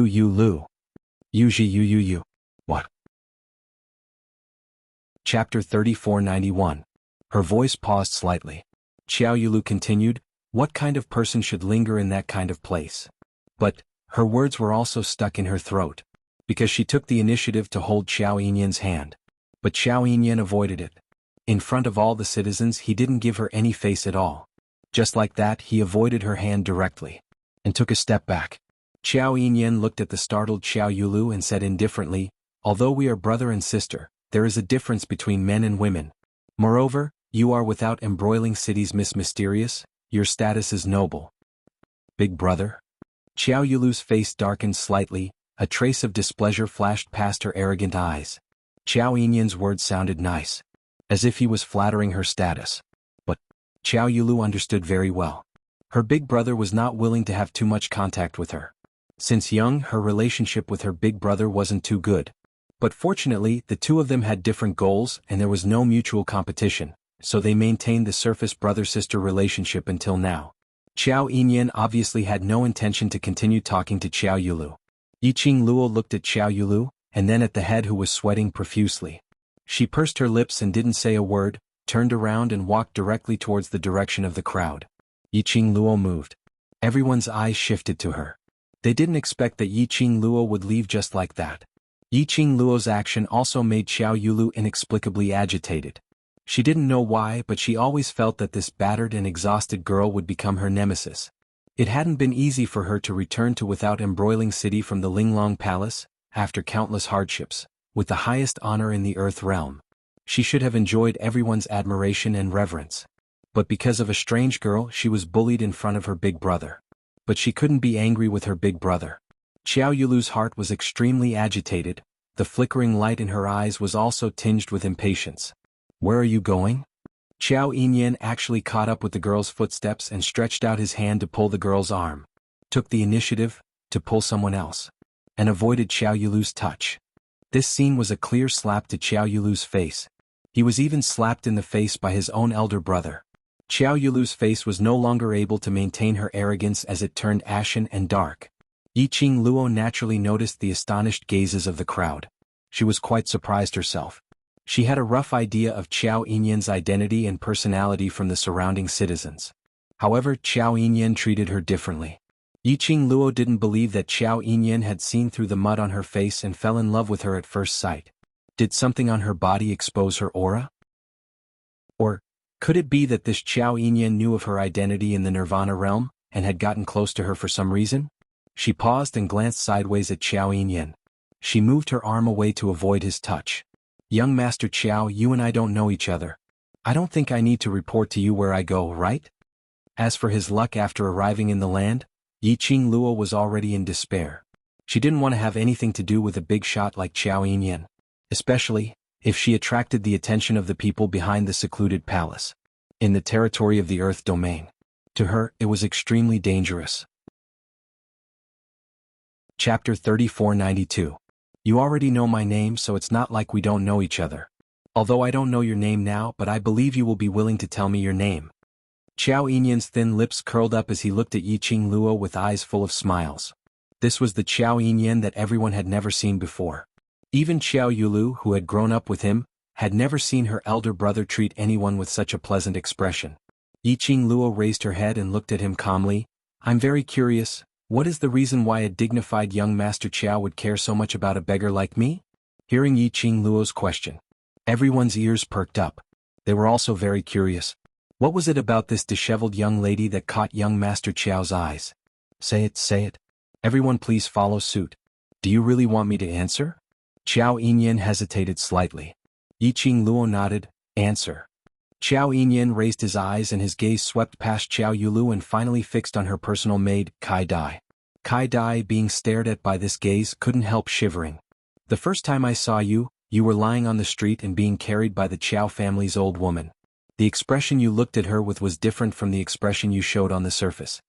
You lu. You ji you. What? Chapter 3491. Her voice paused slightly. Xiao Yulu continued, what kind of person should linger in that kind of place? But, her words were also stuck in her throat. Because she took the initiative to hold Xiao Yinyan's hand. But Xiao Yinyan avoided it. In front of all the citizens he didn't give her any face at all. Just like that he avoided her hand directly. And took a step back. Xiao Yinyan looked at the startled Xiao Yulu and said indifferently, although we are brother and sister, there is a difference between men and women. Moreover, you are without embroiling cities Miss Mysterious, your status is noble. Big brother? Xiao Yulu's face darkened slightly, a trace of displeasure flashed past her arrogant eyes. Xiao Yinyan's words sounded nice. As if he was flattering her status. But, Xiao Yulu understood very well. Her big brother was not willing to have too much contact with her. Since young, her relationship with her big brother wasn't too good. But fortunately, the two of them had different goals and there was no mutual competition, so they maintained the surface brother-sister relationship until now. Xiao Yinyan obviously had no intention to continue talking to Xiao Yulu. Yiqing Luo looked at Xiao Yulu, and then at the head who was sweating profusely. She pursed her lips and didn't say a word, turned around and walked directly towards the direction of the crowd. Yiqing Luo moved. Everyone's eyes shifted to her. They didn't expect that Yiqing Luo would leave just like that. Yiqing Luo's action also made Xiao Yulu inexplicably agitated. She didn't know why, but she always felt that this battered and exhausted girl would become her nemesis. It hadn't been easy for her to return to without embroiling city from the Linglong Palace, after countless hardships, with the highest honor in the Earth realm. She should have enjoyed everyone's admiration and reverence. But because of a strange girl she was bullied in front of her big brother. But she couldn't be angry with her big brother. Xiao Yulu's heart was extremely agitated, the flickering light in her eyes was also tinged with impatience. Where are you going? Xiao Yinyan actually caught up with the girl's footsteps and stretched out his hand to pull the girl's arm. Took the initiative, to pull someone else. And avoided Xiao Yulu's touch. This scene was a clear slap to Xiao Yulu's face. He was even slapped in the face by his own elder brother. Xiao Yulu's face was no longer able to maintain her arrogance as it turned ashen and dark. Yiqing Luo naturally noticed the astonished gazes of the crowd. She was quite surprised herself. She had a rough idea of Xiao Yinyan's identity and personality from the surrounding citizens. However, Xiao Yinyan treated her differently. Yiqing Luo didn't believe that Xiao Yinyan had seen through the mud on her face and fell in love with her at first sight. Did something on her body expose her aura? Or, could it be that this Xiao Yinyan knew of her identity in the Nirvana realm, and had gotten close to her for some reason? She paused and glanced sideways at Xiao Yinyan. She moved her arm away to avoid his touch. Young Master Xiao, you and I don't know each other. I don't think I need to report to you where I go, right? As for his luck after arriving in the land, Yiqing Luo was already in despair. She didn't want to have anything to do with a big shot like Xiao Yinyan. Especially, if she attracted the attention of the people behind the secluded palace. In the territory of the Earth domain. To her, it was extremely dangerous. Chapter 3492. You already know my name, so it's not like we don't know each other. Although I don't know your name now, but I believe you will be willing to tell me your name. Xiao Yinyan's thin lips curled up as he looked at Yiqing Luo with eyes full of smiles. This was the Xiao Yinyan that everyone had never seen before. Even Xiao Yulu, who had grown up with him, had never seen her elder brother treat anyone with such a pleasant expression. Yiqing Luo raised her head and looked at him calmly. I'm very curious, what is the reason why a dignified young Master Xiao would care so much about a beggar like me? Hearing Yiqing Luo's question, everyone's ears perked up. They were also very curious. What was it about this disheveled young lady that caught young Master Xiao's eyes? Say it, say it. Everyone please follow suit. Do you really want me to answer? Xiao Yinyan hesitated slightly. Yiqing Luo nodded, answer. Xiao Yinyan raised his eyes and his gaze swept past Xiao Yulu and finally fixed on her personal maid, Kai Dai. Kai Dai, being stared at by this gaze, couldn't help shivering. The first time I saw you, you were lying on the street and being carried by the Qiao family's old woman. The expression you looked at her with was different from the expression you showed on the surface.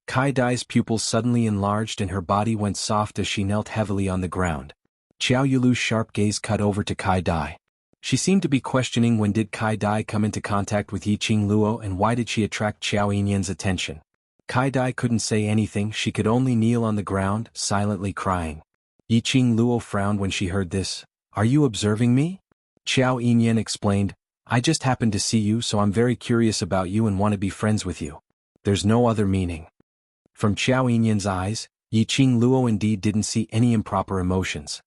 Kai Dai's pupils suddenly enlarged and her body went soft as she knelt heavily on the ground. Xiao Yulu's sharp gaze cut over to Kai Dai. She seemed to be questioning when did Kai Dai come into contact with Yiqing Luo and why did she attract Xiao Yinyan's attention. Kai Dai couldn't say anything, she could only kneel on the ground, silently crying. Yiqing Luo frowned when she heard this. Are you observing me? Xiao Yinyan explained, I just happened to see you so I'm very curious about you and want to be friends with you. There's no other meaning. From Xiao Yinyan's eyes, Yiqing Luo indeed didn't see any improper emotions.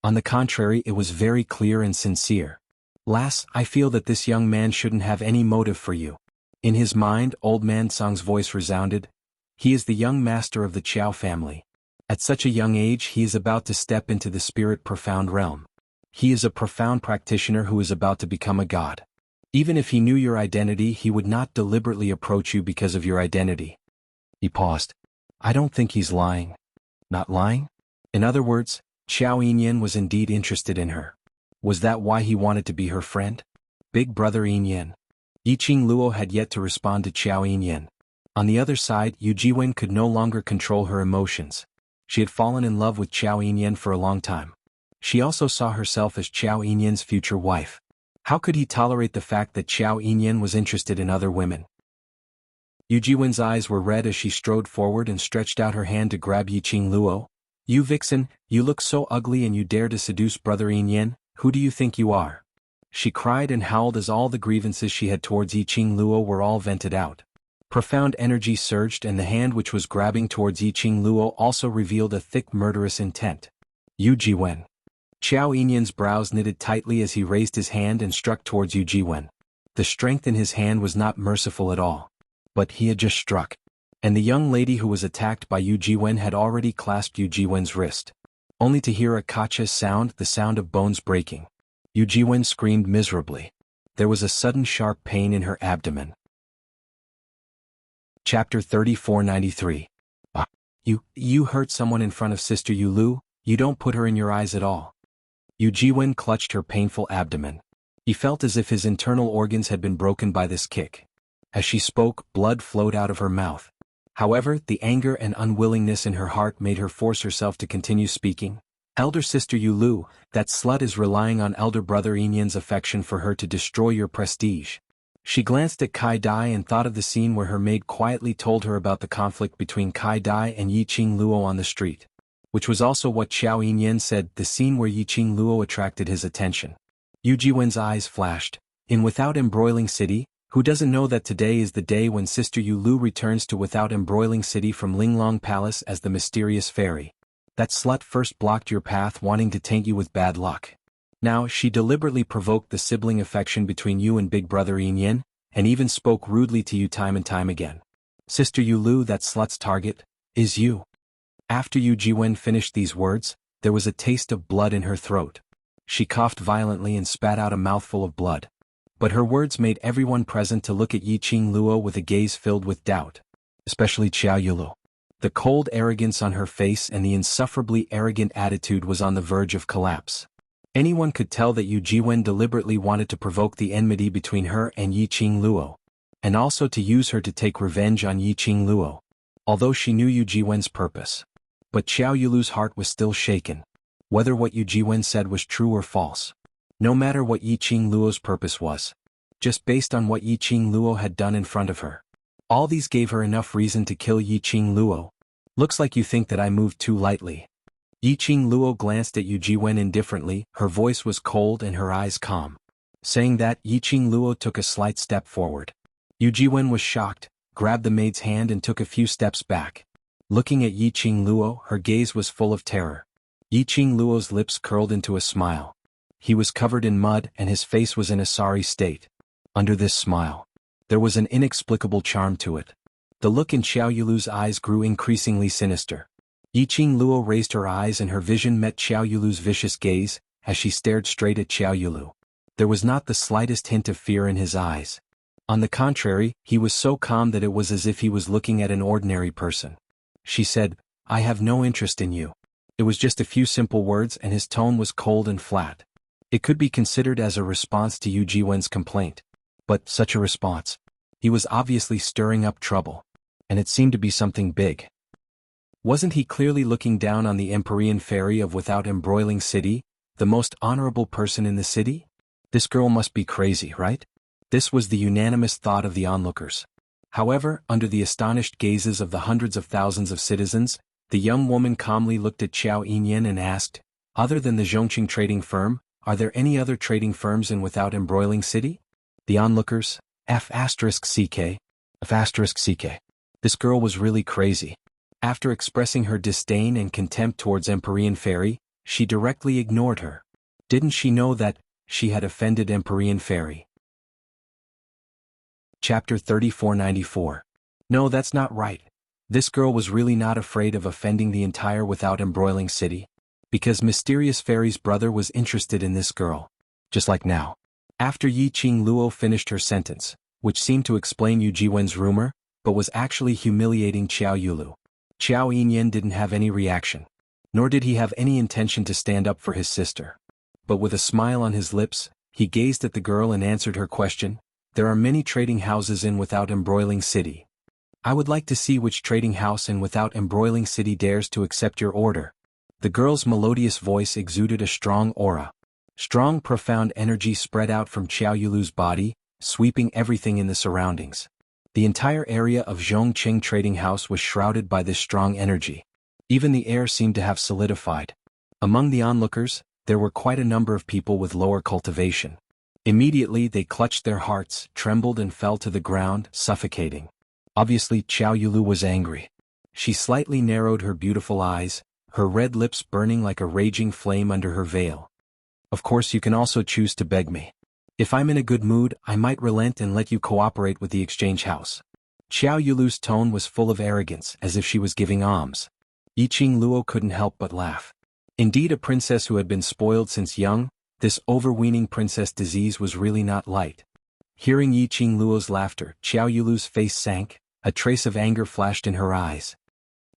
On the contrary, it was very clear and sincere. Lass, I feel that this young man shouldn't have any motive for you. In his mind, old man Song's voice resounded. He is the young master of the Qiao family. At such a young age he is about to step into the spirit profound realm. He is a profound practitioner who is about to become a god. Even if he knew your identity he would not deliberately approach you because of your identity. He paused. I don't think he's lying. Not lying? In other words, Xiao Yinyan was indeed interested in her. Was that why he wanted to be her friend? Big brother Yinyan. Yiqing Luo had yet to respond to Xiao Yinyan. On the other side, Yu Jiwen could no longer control her emotions. She had fallen in love with Xiao Yinyan for a long time. She also saw herself as Xiao Yinyan's future wife. How could he tolerate the fact that Xiao Yinyan was interested in other women? Yu Jiwen's eyes were red as she strode forward and stretched out her hand to grab Yiqing Luo. You vixen, you look so ugly and you dare to seduce brother Yinyan, who do you think you are? She cried and howled as all the grievances she had towards Yiqing Luo were all vented out. Profound energy surged and the hand which was grabbing towards Yiqing Luo also revealed a thick murderous intent. Yu Jiwen. Xiao Yinyan's brows knitted tightly as he raised his hand and struck towards Yu Jiwen. The strength in his hand was not merciful at all. But he had just struck. And the young lady who was attacked by Yu Jiwen had already clasped Yu Jiwen's wrist. Only to hear a kacha sound, the sound of bones breaking. Yu Jiwen screamed miserably. There was a sudden sharp pain in her abdomen. Chapter 3493. You hurt someone in front of Sister Yu Lu, you don't put her in your eyes at all. Yu Jiwen clutched her painful abdomen. He felt as if his internal organs had been broken by this kick. As she spoke, blood flowed out of her mouth. However, the anger and unwillingness in her heart made her force herself to continue speaking. Elder Sister Yu Lu, that slut is relying on elder brother Yinyan's affection for her to destroy your prestige. She glanced at Kai Dai and thought of the scene where her maid quietly told her about the conflict between Kai Dai and Yiqing Luo on the street. Which was also what Xiao Yinyan said, the scene where Yiqing Luo attracted his attention. Yu Jiwen's eyes flashed. In Without Embroiling City, who doesn't know that today is the day when Sister Yu Lu returns to Without Embroiling City from Linglong Palace as the mysterious fairy? That slut first blocked your path wanting to taint you with bad luck. Now, she deliberately provoked the sibling affection between you and big brother Yinyan, and even spoke rudely to you time and time again. Sister Yu Lu, that slut's target, is you. After Yu Jiwen finished these words, there was a taste of blood in her throat. She coughed violently and spat out a mouthful of blood. But her words made everyone present to look at Yiqing Luo with a gaze filled with doubt. Especially Xiao Yulu. The cold arrogance on her face and the insufferably arrogant attitude was on the verge of collapse. Anyone could tell that Yu Jiwen deliberately wanted to provoke the enmity between her and Yiqing Luo. And also to use her to take revenge on Yiqing Luo. Although she knew Yu Jiwen's purpose. But Xiao Yulu's heart was still shaken. Whether what Yu Jiwen said was true or false. No matter what Yiqing Luo's purpose was. Just based on what Yiqing Luo had done in front of her. All these gave her enough reason to kill Yiqing Luo. Looks like you think that I moved too lightly. Yiqing Luo glanced at Yu Jiwen indifferently, her voice was cold and her eyes calm. Saying that, Yiqing Luo took a slight step forward. Yu Jiwen was shocked, grabbed the maid's hand and took a few steps back. Looking at Yiqing Luo, her gaze was full of terror. Yiqing Luo's lips curled into a smile. He was covered in mud and his face was in a sorry state. Under this smile, there was an inexplicable charm to it. The look in Xiao Yulu's eyes grew increasingly sinister. Yiqing Luo raised her eyes and her vision met Xiao Yulu's vicious gaze, as she stared straight at Xiao Yulu. There was not the slightest hint of fear in his eyes. On the contrary, he was so calm that it was as if he was looking at an ordinary person. She said, I have no interest in you. It was just a few simple words and his tone was cold and flat. It could be considered as a response to Yu Jiwen's complaint. But such a response. He was obviously stirring up trouble. And it seemed to be something big. Wasn't he clearly looking down on the Empyrean fairy of Without Embroiling City, the most honorable person in the city? This girl must be crazy, right? This was the unanimous thought of the onlookers. However, under the astonished gazes of the hundreds of thousands of citizens, the young woman calmly looked at Xianxia and asked, "Other than the Zhongqing trading firm, are there any other trading firms in Without Embroiling City?" The onlookers, F***CK. This girl was really crazy. After expressing her disdain and contempt towards Empyrean Fairy, she directly ignored her. Didn't she know that she had offended Empyrean Fairy? Chapter 3494. No, that's not right. This girl was really not afraid of offending the entire Without Embroiling City, because Mysterious Fairy's brother was interested in this girl. Just like now. After Yiqing Luo finished her sentence, which seemed to explain Yu Jiwen's rumor, but was actually humiliating Xiao Yulu, Xiao Yinyan didn't have any reaction. Nor did he have any intention to stand up for his sister. But with a smile on his lips, he gazed at the girl and answered her question. There are many trading houses in Without Embroiling City. I would like to see which trading house in Without Embroiling City dares to accept your order. The girl's melodious voice exuded a strong aura. Strong, profound energy spread out from Xiao Yulu's body, sweeping everything in the surroundings. The entire area of Zhongqing Trading House was shrouded by this strong energy. Even the air seemed to have solidified. Among the onlookers, there were quite a number of people with lower cultivation. Immediately they clutched their hearts, trembled and fell to the ground, suffocating. Obviously Xiao Yulu was angry. She slightly narrowed her beautiful eyes, her red lips burning like a raging flame under her veil. Of course you can also choose to beg me. If I'm in a good mood, I might relent and let you cooperate with the exchange house. Xiao Yulu's tone was full of arrogance, as if she was giving alms. Yiqing Luo couldn't help but laugh. Indeed, a princess who had been spoiled since young, this overweening princess disease was really not light. Hearing Yiqing Luo's laughter, Xiao Yulu's face sank, a trace of anger flashed in her eyes.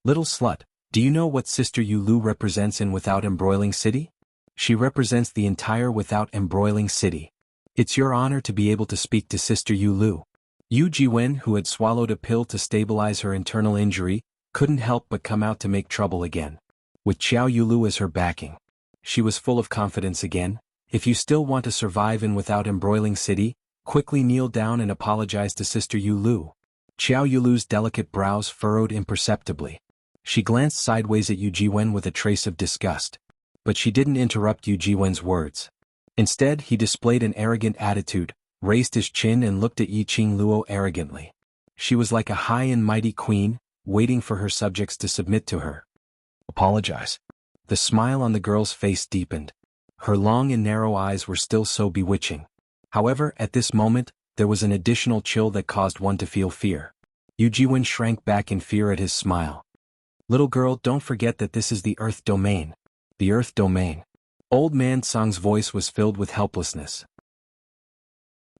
Little slut, do you know what Sister Yulu represents in Without Embroiling City? She represents the entire Without Embroiling City. It's your honor to be able to speak to Sister Yulu. Yu Jiwen, who had swallowed a pill to stabilize her internal injury, couldn't help but come out to make trouble again. With Xiao Yulu as her backing, she was full of confidence again. If you still want to survive in Without Embroiling City, quickly kneel down and apologize to Sister Yulu. Xiao Yulu's delicate brows furrowed imperceptibly. She glanced sideways at Yu Jiwen with a trace of disgust. But she didn't interrupt Yu Jiwen's words. Instead, he displayed an arrogant attitude, raised his chin and looked at Yiqing Luo arrogantly. She was like a high and mighty queen, waiting for her subjects to submit to her. Apologize. The smile on the girl's face deepened. Her long and narrow eyes were still so bewitching. However, at this moment, there was an additional chill that caused one to feel fear. Yu Jiwen shrank back in fear at his smile. Little girl, don't forget that this is the Earth Domain. The Earth Domain. Old Man Song's voice was filled with helplessness.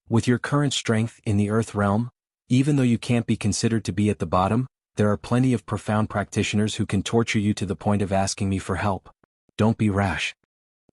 With your current strength in the Earth realm, even though you can't be considered to be at the bottom, there are plenty of profound practitioners who can torture you to the point of asking me for help. Don't be rash.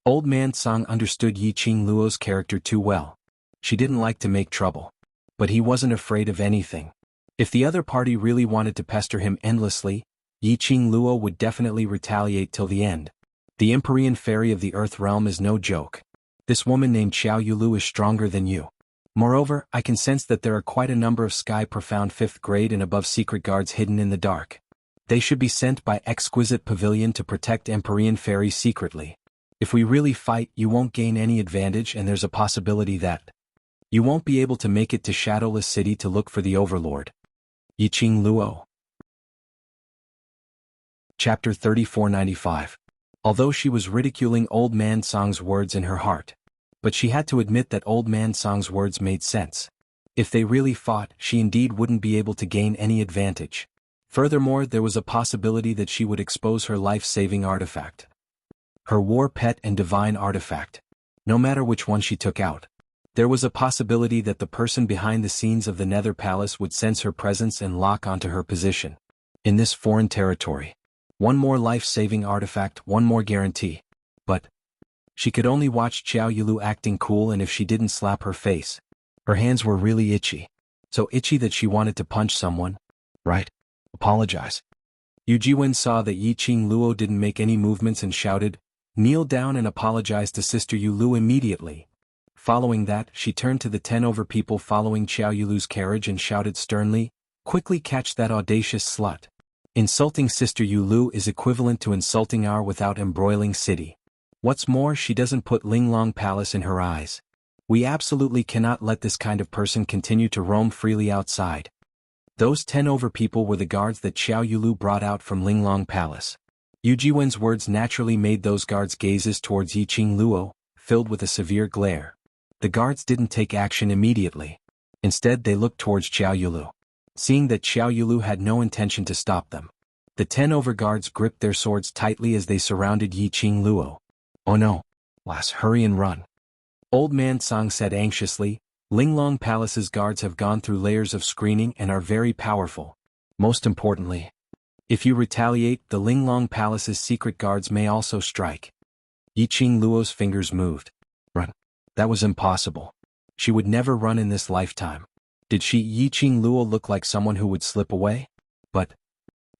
Old Man Song understood Yiqing Luo's character too well. She didn't like to make trouble. But he wasn't afraid of anything. If the other party really wanted to pester him endlessly, Yiqing Luo would definitely retaliate till the end. The Empyrean Fairy of the Earth Realm is no joke. This woman named Xiao Yulu is stronger than you. Moreover, I can sense that there are quite a number of sky-profound 5th grade and above secret guards hidden in the dark. They should be sent by Exquisite Pavilion to protect Empyrean Fairy secretly. If we really fight, you won't gain any advantage and there's a possibility that you won't be able to make it to Shadowless City to look for the Overlord. Yiqing Luo. Chapter 3495. Although she was ridiculing Old Man Song's words in her heart, but she had to admit that Old Man Song's words made sense. If they really fought, she indeed wouldn't be able to gain any advantage. Furthermore, there was a possibility that she would expose her life-saving artifact. Her war pet and divine artifact. No matter which one she took out. There was a possibility that the person behind the scenes of the Nether Palace would sense her presence and lock onto her position. In this foreign territory. One more life-saving artifact, one more guarantee. But she could only watch Xiao Yulu acting cool, and if she didn't slap her face. Her hands were really itchy. So itchy that she wanted to punch someone. Right? Apologize. Yu Jiwen saw that Yi Qing Luo didn't make any movements and shouted, "Kneel down and apologize to Sister Yu Lu immediately." Following that, she turned to the 10 over people following Xiao Yulu's carriage and shouted sternly, "Quickly catch that audacious slut. Insulting Sister Yu Lu is equivalent to insulting our without embroiling city. What's more, she doesn't put Linglong Palace in her eyes. We absolutely cannot let this kind of person continue to roam freely outside." Those 10 over people were the guards that Xiao Yulu brought out from Linglong Palace. Yu Jiwen's words naturally made those guards' gazes towards Yi Qing Luo, filled with a severe glare. The guards didn't take action immediately. Instead they looked towards Xiao Yulu. Seeing that Xiao Yulu had no intention to stop them, the 10 over guards gripped their swords tightly as they surrounded Yi Qing Luo. "Oh no. Let's hurry and run." Old Man Song said anxiously, "Linglong Palace's guards have gone through layers of screening and are very powerful. Most importantly, if you retaliate, the Linglong Palace's secret guards may also strike." Yi Qing Luo's fingers moved. Run. That was impossible. She would never run in this lifetime. Did she? Yi Qing Luo look like someone who would slip away? But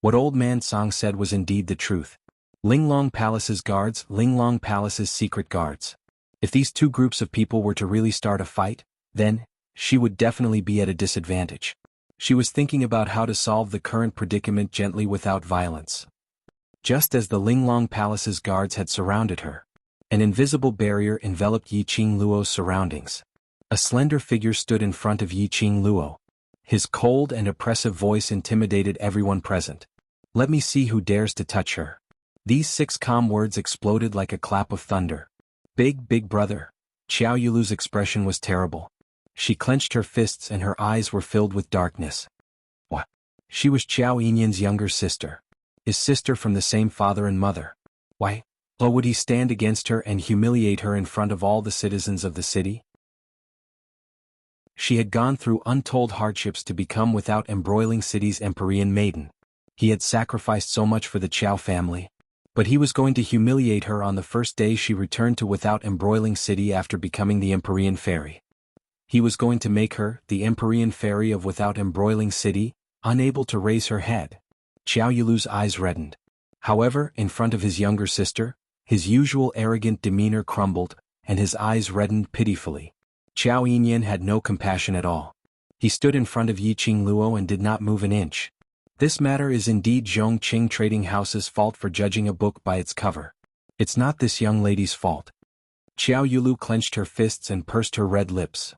what Old Man Song said was indeed the truth. Linglong Palace's guards, Linglong Palace's secret guards. If these two groups of people were to really start a fight, then she would definitely be at a disadvantage. She was thinking about how to solve the current predicament gently without violence. Just as the Linglong Palace's guards had surrounded her, an invisible barrier enveloped Yi Qing Luo's surroundings. A slender figure stood in front of Yi Qing Luo. His cold and oppressive voice intimidated everyone present. "Let me see who dares to touch her." These 6 calm words exploded like a clap of thunder. Big brother." Xiao Yulu's expression was terrible. She clenched her fists and her eyes were filled with darkness. What? She was Xiao Yinyan's younger sister. His sister from the same father and mother. Why? Oh, would he stand against her and humiliate her in front of all the citizens of the city? She had gone through untold hardships to become Without Embroiling City's Empyrean maiden. He had sacrificed so much for the Qiao family. But he was going to humiliate her on the first day she returned to Without Embroiling City after becoming the Empyrean Fairy. He was going to make her, the Empyrean Fairy of Without Embroiling City, unable to raise her head. Xiao Yulu's eyes reddened. However, in front of his younger sister, his usual arrogant demeanor crumbled, and his eyes reddened pitifully. Xiao Yinyan had no compassion at all. He stood in front of Yi Qing Luo and did not move an inch. This matter is indeed Zhongqing Trading House's fault for judging a book by its cover. It's not this young lady's fault. Xiao Yulu clenched her fists and pursed her red lips.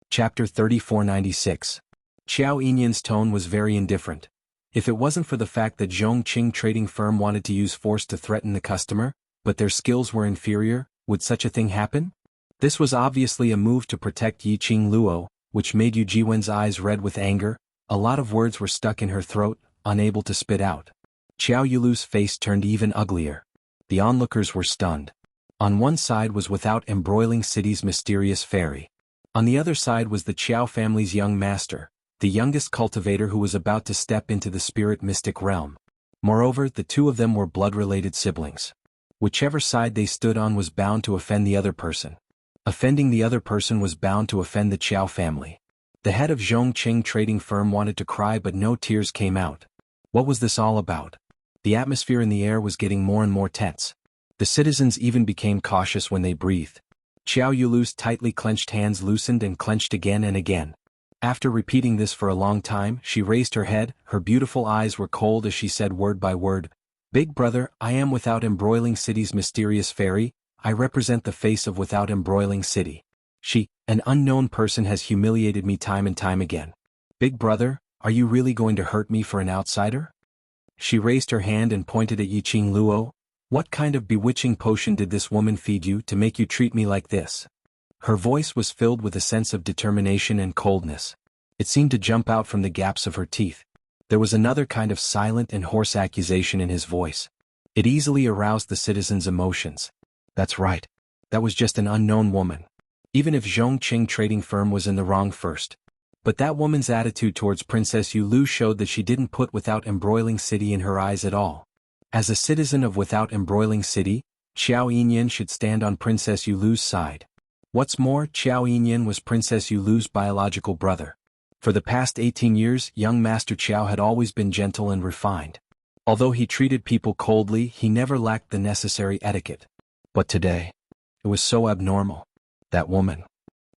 Chapter 3496. Xiao Yinyan's tone was very indifferent. If it wasn't for the fact that Zhongqing Trading Firm wanted to use force to threaten the customer, but their skills were inferior, would such a thing happen? This was obviously a move to protect Yi Qing Luo, which made Yu Jiwen's eyes red with anger. A lot of words were stuck in her throat, unable to spit out. Xiao Yulu's face turned even uglier. The onlookers were stunned. On one side was Without Embroiling City's mysterious fairy. On the other side was the Qiao family's young master, the youngest cultivator who was about to step into the spirit mystic realm. Moreover, the two of them were blood-related siblings. Whichever side they stood on was bound to offend the other person. Offending the other person was bound to offend the Qiao family. The head of Zhongqing Trading Firm wanted to cry but no tears came out. What was this all about? The atmosphere in the air was getting more and more tense. The citizens even became cautious when they breathed. Xiao Yulu's tightly clenched hands loosened and clenched again and again. After repeating this for a long time, she raised her head, her beautiful eyes were cold as she said word by word, "Big brother, I am Without Embroiling City's mysterious fairy. I represent the face of Without Embroiling City. She, an unknown person, has humiliated me time and time again. Big brother, are you really going to hurt me for an outsider?" She raised her hand and pointed at Yi Qing Luo. "What kind of bewitching potion did this woman feed you to make you treat me like this?" Her voice was filled with a sense of determination and coldness. It seemed to jump out from the gaps of her teeth. There was another kind of silent and hoarse accusation in his voice. It easily aroused the citizens' emotions. That's right. That was just an unknown woman. Even if Zhongqing Trading Firm was in the wrong first. But that woman's attitude towards Princess Yu Lu showed that she didn't put Without Embroiling City in her eyes at all. As a citizen of Without Embroiling City, Xiao Yinyan should stand on Princess Yu Lu's side. What's more, Xiao Yinyan was Princess Yu Lu's biological brother. For the past 18 years, young Master Qiao had always been gentle and refined. Although he treated people coldly, he never lacked the necessary etiquette. But today, it was so abnormal. That woman.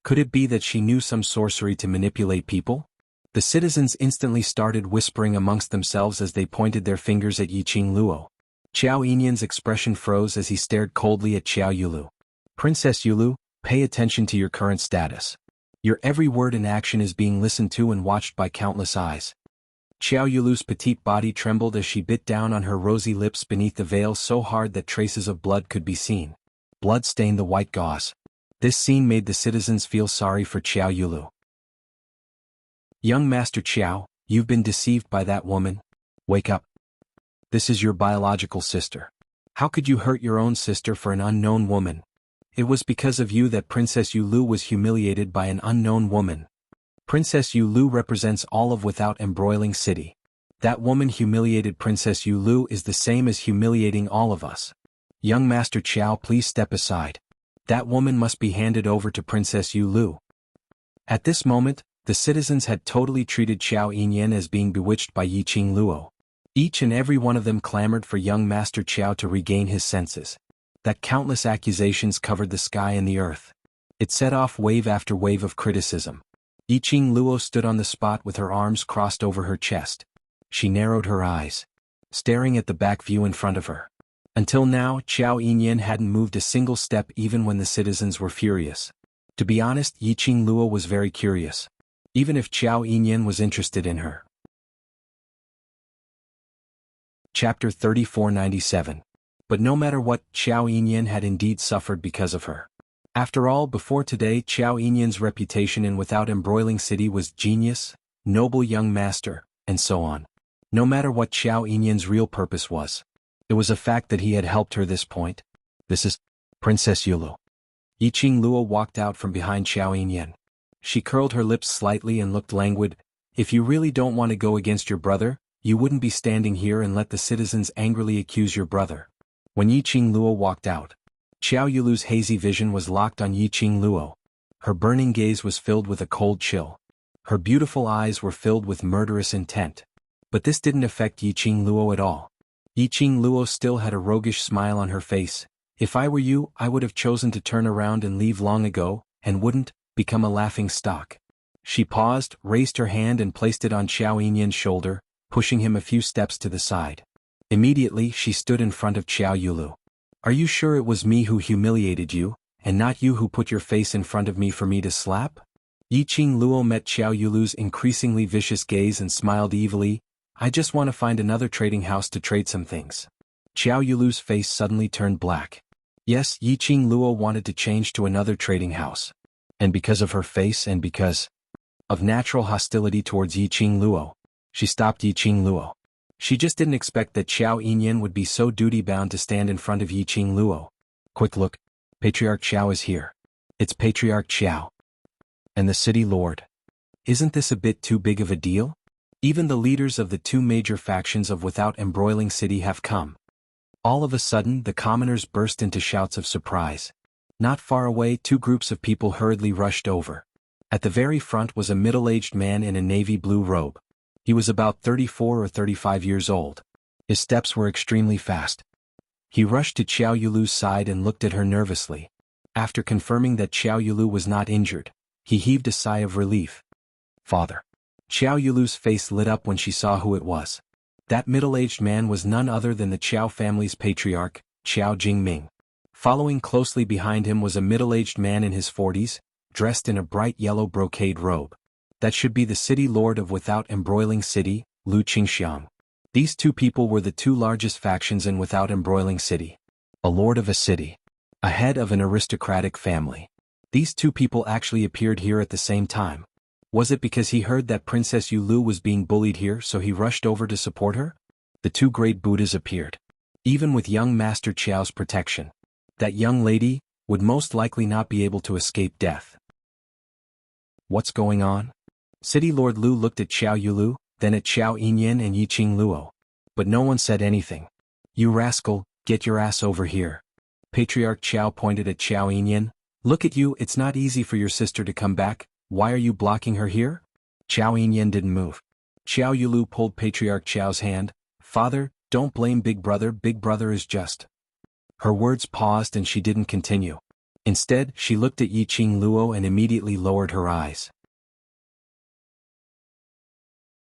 Could it be that she knew some sorcery to manipulate people? The citizens instantly started whispering amongst themselves as they pointed their fingers at Yiqing Luo. Xiao Yinyan's expression froze as he stared coldly at Xiao Yulu. Princess Yulu, pay attention to your current status. Your every word and action is being listened to and watched by countless eyes. Xiao Yulu's petite body trembled as she bit down on her rosy lips beneath the veil so hard that traces of blood could be seen. Blood stained the white gauze. This scene made the citizens feel sorry for Xiao Yulu. Young Master Qiao, you've been deceived by that woman. Wake up. This is your biological sister. How could you hurt your own sister for an unknown woman? It was because of you that Princess Yulu was humiliated by an unknown woman. Princess Yulu represents all of Without Embroiling City. That woman humiliated Princess Yulu is the same as humiliating all of us. Young Master Qiao, please step aside. That woman must be handed over to Princess Yulu. At this moment, the citizens had totally treated Xiao Yinyan as being bewitched by Yiqing Luo. Each and every one of them clamored for young Master Qiao to regain his senses. That countless accusations covered the sky and the earth. It set off wave after wave of criticism. Yiqing Luo stood on the spot with her arms crossed over her chest. She narrowed her eyes, staring at the back view in front of her. Until now, Xiao Yinyan hadn't moved a single step even when the citizens were furious. To be honest, Yiqing Luo was very curious. Even if Xiao Yinyan was interested in her. Chapter 3497. But no matter what, Xiao Yinyan had indeed suffered because of her. After all, before today, Xiao Yinyan's reputation in Without Embroiling City was genius, noble young master, and so on. No matter what Xiao Yinyan's real purpose was, it was a fact that he had helped her this point. This is Princess Yulu. Yiqing Luo walked out from behind Xiao Yinyan. She curled her lips slightly and looked languid. If you really don't want to go against your brother, you wouldn't be standing here and let the citizens angrily accuse your brother. When Yiqing Luo walked out, Xiao Yulu's hazy vision was locked on Yiqing Luo. Her burning gaze was filled with a cold chill. Her beautiful eyes were filled with murderous intent. But this didn't affect Yiqing Luo at all. Yiqing Luo still had a roguish smile on her face. If I were you, I would have chosen to turn around and leave long ago, and wouldn't become a laughing stock. She paused, raised her hand and placed it on Xiao Yinyan's shoulder, pushing him a few steps to the side. Immediately, she stood in front of Xiao Yulu. Are you sure it was me who humiliated you, and not you who put your face in front of me for me to slap? Yiqing Luo met Xiao Yulu's increasingly vicious gaze and smiled evilly. I just want to find another trading house to trade some things. Xiao Yulu's face suddenly turned black. Yes, Yiqing Luo wanted to change to another trading house. And because of her face and because of natural hostility towards Yiqing Luo, she stopped Yiqing Luo. She just didn't expect that Xiao Yinyan would be so duty-bound to stand in front of Yiqing Luo. Quick look, Patriarch Xiao is here. It's Patriarch Xiao. And the city lord. Isn't this a bit too big of a deal? Even the leaders of the two major factions of Without Embroiling City have come. All of a sudden, the commoners burst into shouts of surprise. Not far away, two groups of people hurriedly rushed over. At the very front was a middle-aged man in a navy blue robe. He was about 34 or 35 years old. His steps were extremely fast. He rushed to Xiao Yulu's side and looked at her nervously. After confirming that Xiao Yulu was not injured, he heaved a sigh of relief. Father. Xiao Yulu's face lit up when she saw who it was. That middle-aged man was none other than the Qiao family's patriarch, Qiao Jingming. Following closely behind him was a middle-aged man in his 40s, dressed in a bright yellow brocade robe. That should be the city lord of Without Embroiling City, Lu Qingxiang. These two people were the two largest factions in Without Embroiling City. A lord of a city. A head of an aristocratic family. These two people actually appeared here at the same time. Was it because he heard that Princess Yulu was being bullied here so he rushed over to support her? The two great Buddhas appeared. Even with young Master Qiao's protection, that young lady would most likely not be able to escape death. What's going on? City Lord Lu looked at Xiao Yulu, then at Xiao Yinyan and Yiqing Luo. But no one said anything. You rascal, get your ass over here. Patriarch Qiao pointed at Xiao Yinyan. Look at you, it's not easy for your sister to come back. Why are you blocking her here? Xiao Yinyan didn't move. Xiao Yulu pulled Patriarch Xiao's hand. Father, don't blame Big Brother is just. Her words paused and she didn't continue. Instead, she looked at Yiqing Luo and immediately lowered her eyes.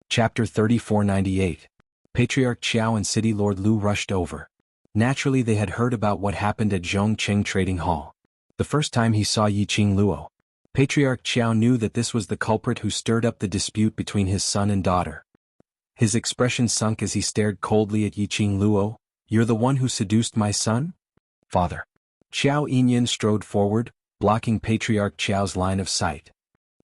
Chapter 3498. Patriarch Xiao and City Lord Lu rushed over. Naturally they had heard about what happened at Zhongcheng Trading Hall. The first time he saw Yiqing Luo, Patriarch Xiao knew that this was the culprit who stirred up the dispute between his son and daughter. His expression sunk as he stared coldly at Yiqing Luo. You're the one who seduced my son? Father. Xiao Yinyan strode forward, blocking Patriarch Xiao's line of sight.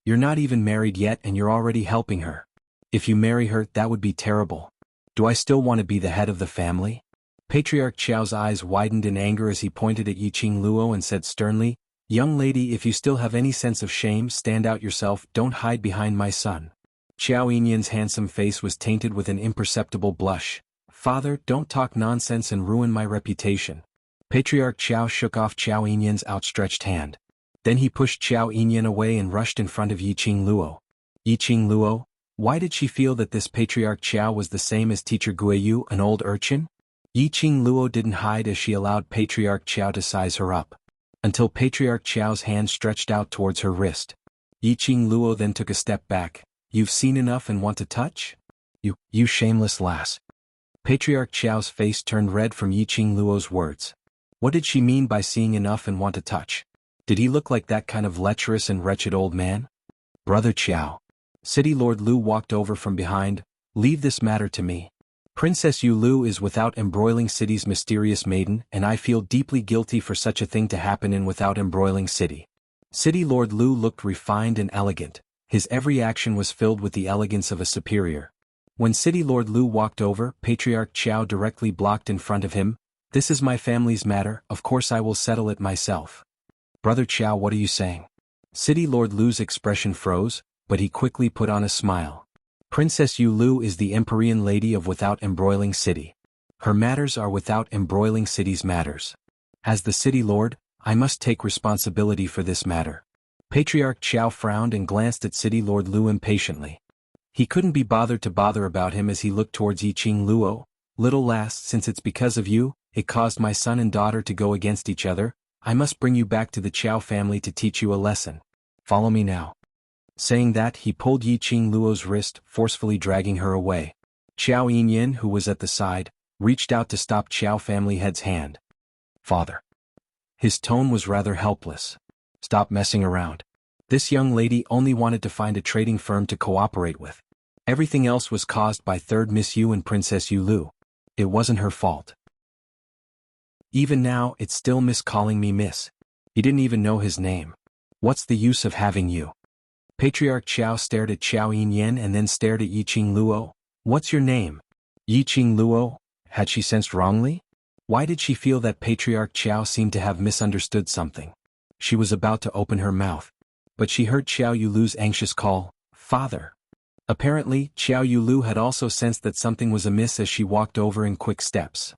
You're not even married yet and you're already helping her. If you marry her, that would be terrible. Do I still want to be the head of the family? Patriarch Xiao's eyes widened in anger as he pointed at Yiqing Luo and said sternly, Young lady, if you still have any sense of shame, stand out yourself, don't hide behind my son. Xiao Yinyan's handsome face was tainted with an imperceptible blush. Father, don't talk nonsense and ruin my reputation. Patriarch Xiao shook off Xiao Yinyan's outstretched hand. Then he pushed Xiao Yinyan away and rushed in front of Yiqing Luo. Yiqing Luo? Why did she feel that this Patriarch Xiao was the same as Teacher Guiyu, an old urchin? Yiqing Luo didn't hide as she allowed Patriarch Xiao to size her up, until Patriarch Xiao's hand stretched out towards her wrist. Yiqing Luo then took a step back. You've seen enough and want to touch? You shameless lass. Patriarch Xiao's face turned red from Yiqing Luo's words. What did she mean by seeing enough and want to touch? Did he look like that kind of lecherous and wretched old man? Brother Xiao. City Lord Lu walked over from behind. Leave this matter to me. Princess Yu Lu is Without Embroiling City's mysterious maiden, and I feel deeply guilty for such a thing to happen in Without Embroiling City. City Lord Lu looked refined and elegant. His every action was filled with the elegance of a superior. When City Lord Lu walked over, Patriarch Xiao directly blocked in front of him. This is my family's matter, of course I will settle it myself. Brother Xiao, what are you saying? City Lord Lu's expression froze, but he quickly put on a smile. Princess Yu Lu is the Empyrean Lady of Without Embroiling City. Her matters are Without Embroiling City's matters. As the City Lord, I must take responsibility for this matter. Patriarch Xiao frowned and glanced at City Lord Lu impatiently. He couldn't be bothered to bother about him as he looked towards Yiqing Luo. Little lass, since it's because of you, it caused my son and daughter to go against each other, I must bring you back to the Qiao family to teach you a lesson. Follow me now. Saying that, he pulled Yiqing Luo's wrist, forcefully dragging her away. Xiao Yinyan, who was at the side, reached out to stop Qiao family head's hand. Father. His tone was rather helpless. Stop messing around. This young lady only wanted to find a trading firm to cooperate with. Everything else was caused by Third Miss Yu and Princess Yu Lu. It wasn't her fault. Even now, it's still Miss calling me Miss. He didn't even know his name. What's the use of having you? Patriarch Xiao stared at Xiao Yinyan and then stared at Yiqing Luo. What's your name? Yiqing Luo? Had she sensed wrongly? Why did she feel that Patriarch Xiao seemed to have misunderstood something? She was about to open her mouth, but she heard Xiao Yulu's anxious call, Father. Apparently, Xiao Yulu had also sensed that something was amiss as she walked over in quick steps.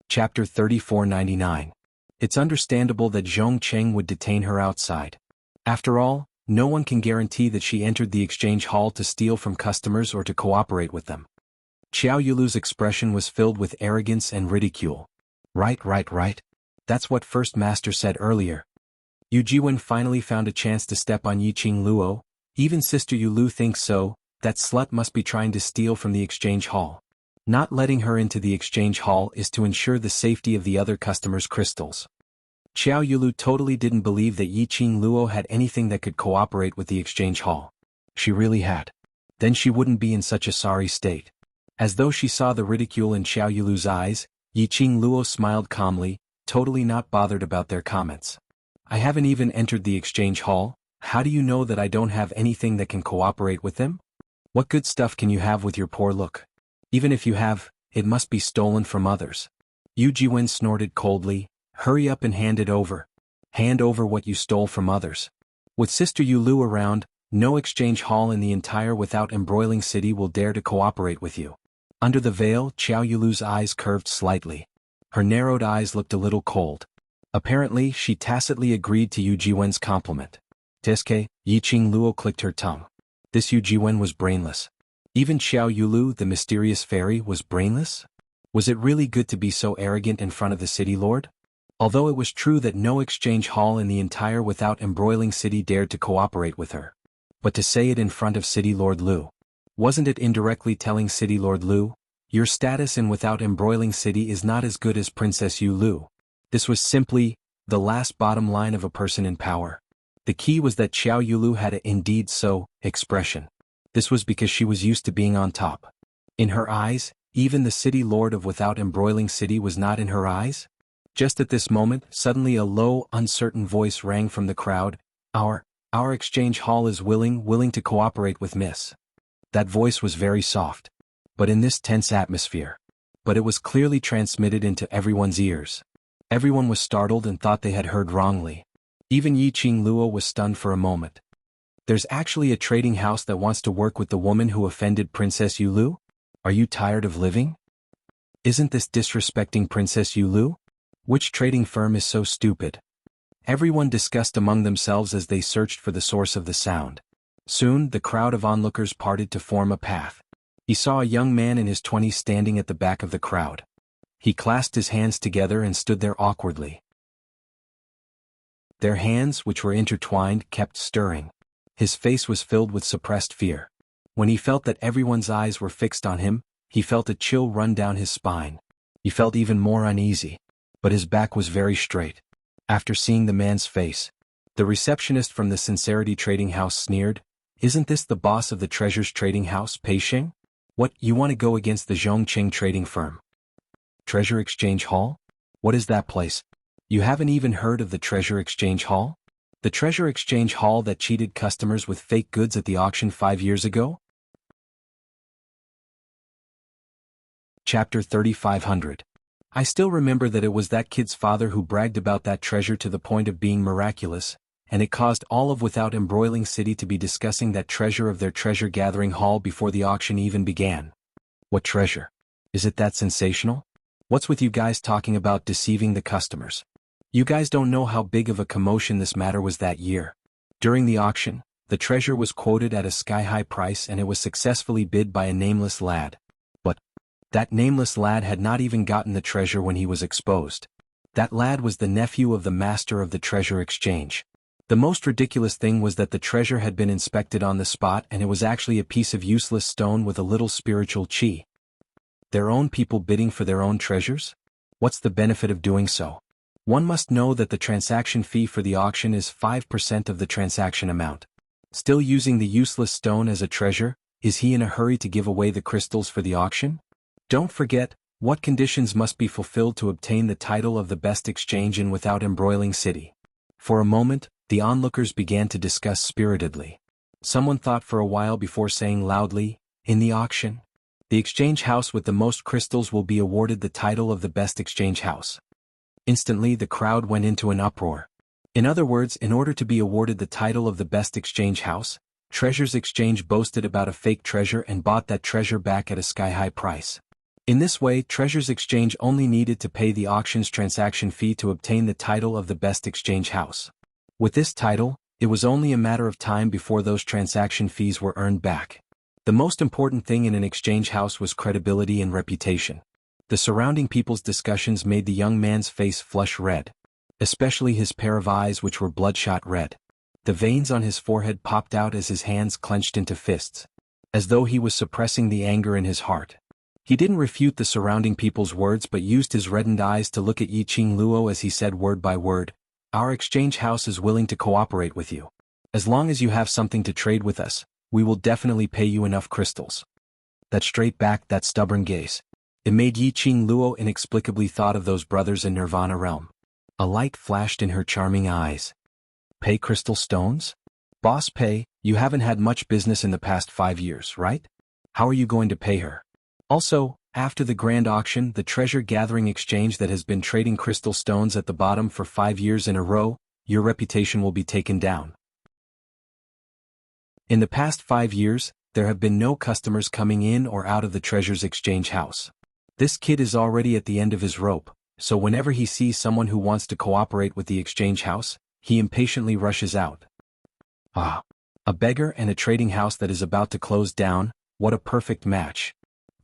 Chapter 3499. It's understandable that Zhongcheng would detain her outside. After all, no one can guarantee that she entered the exchange hall to steal from customers or to cooperate with them. Xiao Yulu's expression was filled with arrogance and ridicule. Right. That's what First Master said earlier. Yu Jiwen finally found a chance to step on Yiqing Luo. Even Sister Yu Lu thinks so. That slut must be trying to steal from the exchange hall. Not letting her into the exchange hall is to ensure the safety of the other customers' crystals. Xiao Yulu totally didn't believe that Yiqing Luo had anything that could cooperate with the exchange hall. She really had. Then she wouldn't be in such a sorry state. As though she saw the ridicule in Xiao Yulu's eyes, Yiqing Luo smiled calmly, totally not bothered about their comments. I haven't even entered the exchange hall. How do you know that I don't have anything that can cooperate with them? What good stuff can you have with your poor look? Even if you have, it must be stolen from others. Yu Jiwen snorted coldly. Hurry up and hand it over. Hand over what you stole from others. With Sister Yu Lu around, no exchange hall in the entire Without Embroiling City will dare to cooperate with you. Under the veil, Xiao Yulu's eyes curved slightly. Her narrowed eyes looked a little cold. Apparently, she tacitly agreed to Yu Jiwen's compliment. Teske, Yiqing Luo clicked her tongue. This Yu Jiwen was brainless. Even Xiao Yulu, the mysterious fairy, was brainless? Was it really good to be so arrogant in front of the city lord? Although it was true that no exchange hall in the entire without embroiling city dared to cooperate with her. But to say it in front of City Lord Lu, wasn't it indirectly telling City Lord Lu, your status in without embroiling city is not as good as Princess Yu Lu? This was simply the last bottom line of a person in power. The key was that Xiao Yulu had a indeed so expression. This was because she was used to being on top. In her eyes, even the city lord of without embroiling city was not in her eyes? Just at this moment, suddenly a low, uncertain voice rang from the crowd. Our exchange hall is willing to cooperate with Miss. That voice was very soft. But in this tense atmosphere. But it was clearly transmitted into everyone's ears. Everyone was startled and thought they had heard wrongly. Even Yiqing Luo was stunned for a moment. There's actually a trading house that wants to work with the woman who offended Princess Yulu? Are you tired of living? Isn't this disrespecting Princess Yulu? Which trading firm is so stupid? Everyone discussed among themselves as they searched for the source of the sound. Soon, the crowd of onlookers parted to form a path. He saw a young man in his 20s standing at the back of the crowd. He clasped his hands together and stood there awkwardly. Their hands, which were intertwined, kept stirring. His face was filled with suppressed fear. When he felt that everyone's eyes were fixed on him, he felt a chill run down his spine. He felt even more uneasy. But his back was very straight. After seeing the man's face, the receptionist from the Sincerity Trading House sneered, "Isn't this the boss of the Treasures Trading House, Pei Xing? What, you want to go against the Zhongqing trading firm? Treasure Exchange Hall? What is that place? You haven't even heard of the Treasure Exchange Hall? The Treasure Exchange Hall that cheated customers with fake goods at the auction 5 years ago?" Chapter 3500. I still remember that it was that kid's father who bragged about that treasure to the point of being miraculous, and it caused all of Without Embroiling City to be discussing that treasure of their treasure gathering hall before the auction even began. What treasure? Is it that sensational? What's with you guys talking about deceiving the customers? You guys don't know how big of a commotion this matter was that year. During the auction, the treasure was quoted at a sky-high price and it was successfully bid by a nameless lad. But that nameless lad had not even gotten the treasure when he was exposed. That lad was the nephew of the master of the treasure exchange. The most ridiculous thing was that the treasure had been inspected on the spot and it was actually a piece of useless stone with a little spiritual chi. Their own people bidding for their own treasures? What's the benefit of doing so? One must know that the transaction fee for the auction is 5% of the transaction amount. Still using the useless stone as a treasure, is he in a hurry to give away the crystals for the auction? Don't forget, what conditions must be fulfilled to obtain the title of the best exchange in Without Embroiling City? For a moment, the onlookers began to discuss spiritedly. Someone thought for a while before saying loudly, "In the auction, the exchange house with the most crystals will be awarded the title of the best exchange house." Instantly the crowd went into an uproar. In other words, in order to be awarded the title of the best exchange house, Treasures Exchange boasted about a fake treasure and bought that treasure back at a sky-high price. In this way, Treasures Exchange only needed to pay the auction's transaction fee to obtain the title of the best exchange house. With this title, it was only a matter of time before those transaction fees were earned back. The most important thing in an exchange house was credibility and reputation. The surrounding people's discussions made the young man's face flush red. Especially his pair of eyes, which were bloodshot red. The veins on his forehead popped out as his hands clenched into fists. As though he was suppressing the anger in his heart. He didn't refute the surrounding people's words but used his reddened eyes to look at Yiqing Luo as he said word by word, "Our exchange house is willing to cooperate with you. As long as you have something to trade with us, we will definitely pay you enough crystals." That straight back, that stubborn gaze. It made Yiqing Luo inexplicably thought of those brothers in Nirvana realm. A light flashed in her charming eyes. "Pay crystal stones? Boss Pei, you haven't had much business in the past 5 years, right? How are you going to pay her? Also, after the grand auction, the treasure gathering exchange that has been trading crystal stones at the bottom for 5 years in a row, your reputation will be taken down. In the past 5 years, there have been no customers coming in or out of the treasures exchange house. This kid is already at the end of his rope, so whenever he sees someone who wants to cooperate with the exchange house, he impatiently rushes out. Ah, A beggar and a trading house that is about to close down, what a perfect match.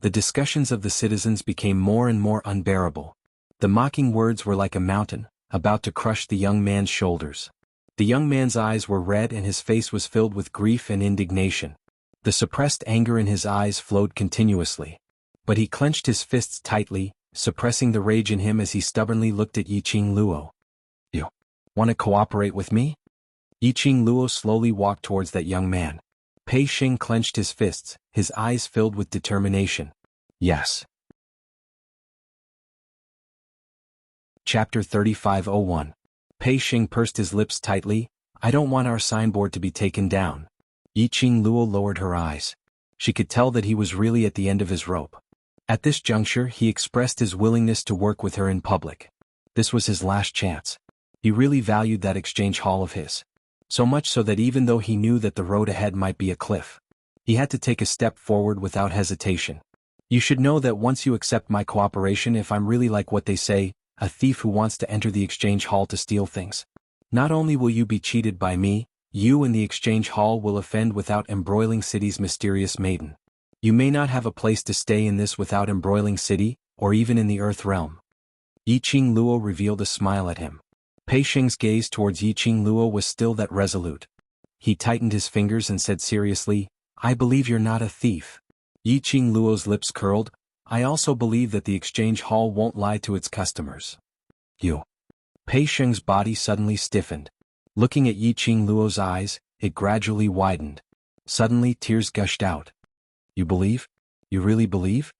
The discussions of the citizens became more and more unbearable. The mocking words were like a mountain, about to crush the young man's shoulders. The young man's eyes were red and his face was filled with grief and indignation. The suppressed anger in his eyes flowed continuously. But he clenched his fists tightly, suppressing the rage in him as he stubbornly looked at Yiqing Luo. "You want to cooperate with me?" Yiqing Luo slowly walked towards that young man. Pei Sheng clenched his fists, his eyes filled with determination. "Yes." Chapter 3501. Pei Sheng pursed his lips tightly. "I don't want our signboard to be taken down." Yiqing Luo lowered her eyes. She could tell that he was really at the end of his rope. At this juncture he expressed his willingness to work with her in public. This was his last chance. He really valued that exchange hall of his. So much so that even though he knew that the road ahead might be a cliff, he had to take a step forward without hesitation. "You should know that once you accept my cooperation, if I'm really like what they say, a thief who wants to enter the exchange hall to steal things, not only will you be cheated by me, you and the exchange hall will offend without embroiling city's mysterious maiden. You may not have a place to stay in this without embroiling city, or even in the earth realm." Yiqing Luo revealed a smile at him. Pei Sheng's gaze towards Yiqing Luo was still that resolute. He tightened his fingers and said seriously, "I believe you're not a thief." Yiqing Luo's lips curled. "I also believe that the exchange hall won't lie to its customers." "You." Pei Sheng's body suddenly stiffened. Looking at Yiqing Luo's eyes, it gradually widened. Suddenly tears gushed out. "You believe? You really believe?"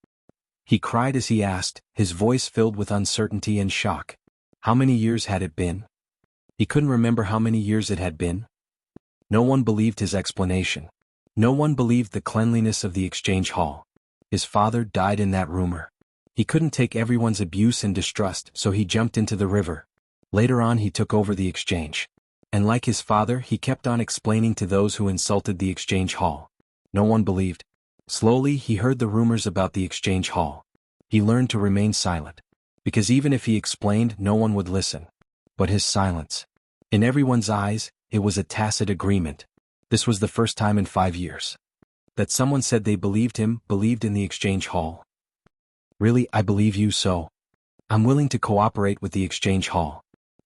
he cried as he asked, his voice filled with uncertainty and shock. How many years had it been? He couldn't remember how many years it had been. No one believed his explanation. No one believed the cleanliness of the exchange hall. His father died in that rumor. He couldn't take everyone's abuse and distrust, so he jumped into the river. Later on he took over the exchange. And like his father, he kept on explaining to those who insulted the exchange hall. No one believed. Slowly he heard the rumors about the exchange hall. He learned to remain silent. Because even if he explained, no one would listen. But his silence. In everyone's eyes, it was a tacit agreement. This was the first time in 5 years that someone said they believed him, believed in the exchange hall. "Really, I believe you, so I'm willing to cooperate with the exchange hall."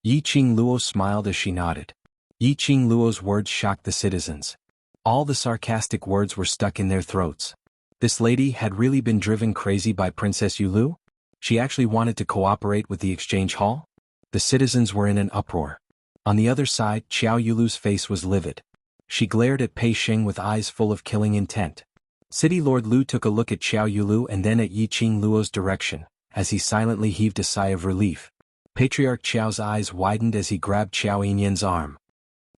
Yiqing Luo smiled as she nodded. Yiqing Luo's words shocked the citizens. All the sarcastic words were stuck in their throats. This lady had really been driven crazy by Princess Yulu? She actually wanted to cooperate with the exchange hall? The citizens were in an uproar. On the other side, Xiao Yulu's face was livid. She glared at Pei Sheng with eyes full of killing intent. City Lord Lu took a look at Xiao Yulu and then at Yiqing Luo's direction, as he silently heaved a sigh of relief. Patriarch Xiao's eyes widened as he grabbed Xiao Yinyan's arm.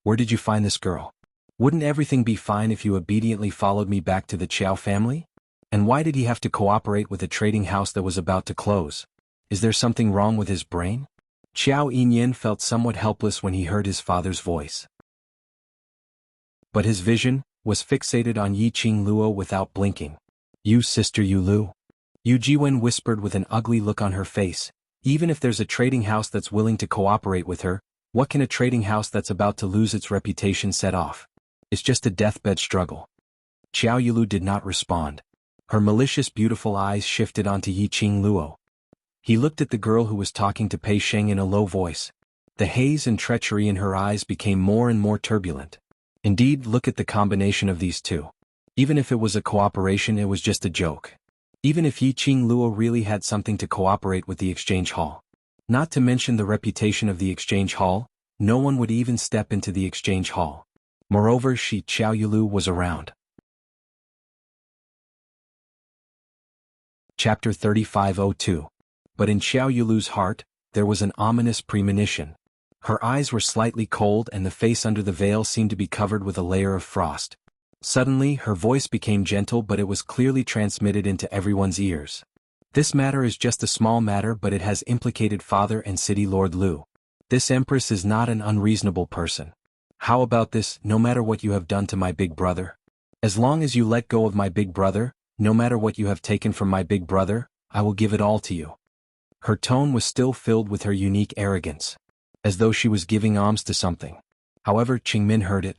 "Where did you find this girl? Wouldn't everything be fine if you obediently followed me back to the Xiao family? And why did he have to cooperate with a trading house that was about to close? Is there something wrong with his brain?" Xiao Yinyan felt somewhat helpless when he heard his father's voice. But his vision was fixated on Yiqing Luo without blinking. "You sister Yulu." Yu Jiwen whispered with an ugly look on her face. "Even if there's a trading house that's willing to cooperate with her, what can a trading house that's about to lose its reputation set off? It's just a deathbed struggle." Xiao Yulu did not respond. Her malicious beautiful eyes shifted onto Yiqing Luo. He looked at the girl who was talking to Pei Sheng in a low voice. The haze and treachery in her eyes became more and more turbulent. Indeed, look at the combination of these two. Even if it was a cooperation, it was just a joke. Even if Yiqing Luo really had something to cooperate with the exchange hall. Not to mention the reputation of the exchange hall, no one would even step into the exchange hall. Moreover, Xiao Yulu was around. Chapter 3502. But in Xiao Yulu's heart, there was an ominous premonition. Her eyes were slightly cold and the face under the veil seemed to be covered with a layer of frost. Suddenly, her voice became gentle, but it was clearly transmitted into everyone's ears. "This matter is just a small matter, but it has implicated Father and City Lord Lu. This Empress is not an unreasonable person. How about this, no matter what you have done to my big brother? As long as you let go of my big brother, no matter what you have taken from my big brother, I will give it all to you." Her tone was still filled with her unique arrogance. As though she was giving alms to something. However, Qingmin heard it.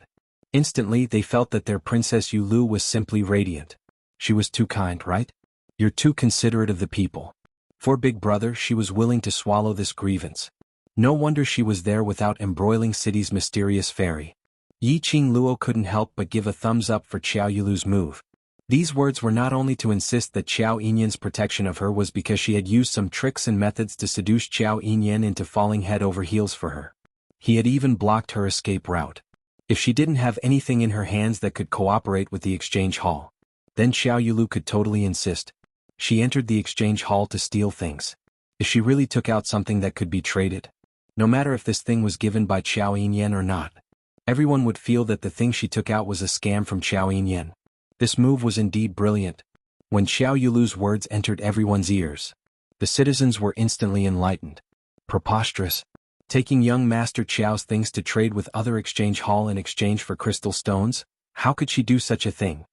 Instantly they felt that their Princess Yulu was simply radiant. She was too kind, right? You're too considerate of the people. For Big Brother, she was willing to swallow this grievance. No wonder she was there without embroiling City's mysterious fairy. Yi Qing Luo couldn't help but give a thumbs up for Xiao Yulu's move. These words were not only to insist that Xiao Yinyan's protection of her was because she had used some tricks and methods to seduce Xiao Yinyan into falling head over heels for her. He had even blocked her escape route. If she didn't have anything in her hands that could cooperate with the exchange hall, then Xiao Yulu could totally insist. She entered the exchange hall to steal things. If she really took out something that could be traded, no matter if this thing was given by Xiao Yinyan or not, everyone would feel that the thing she took out was a scam from Xiao Yinyan. This move was indeed brilliant. When Xiao Yulu's words entered everyone's ears, the citizens were instantly enlightened. Preposterous. Taking young Master Qiao's things to trade with other exchange hall in exchange for crystal stones? How could she do such a thing?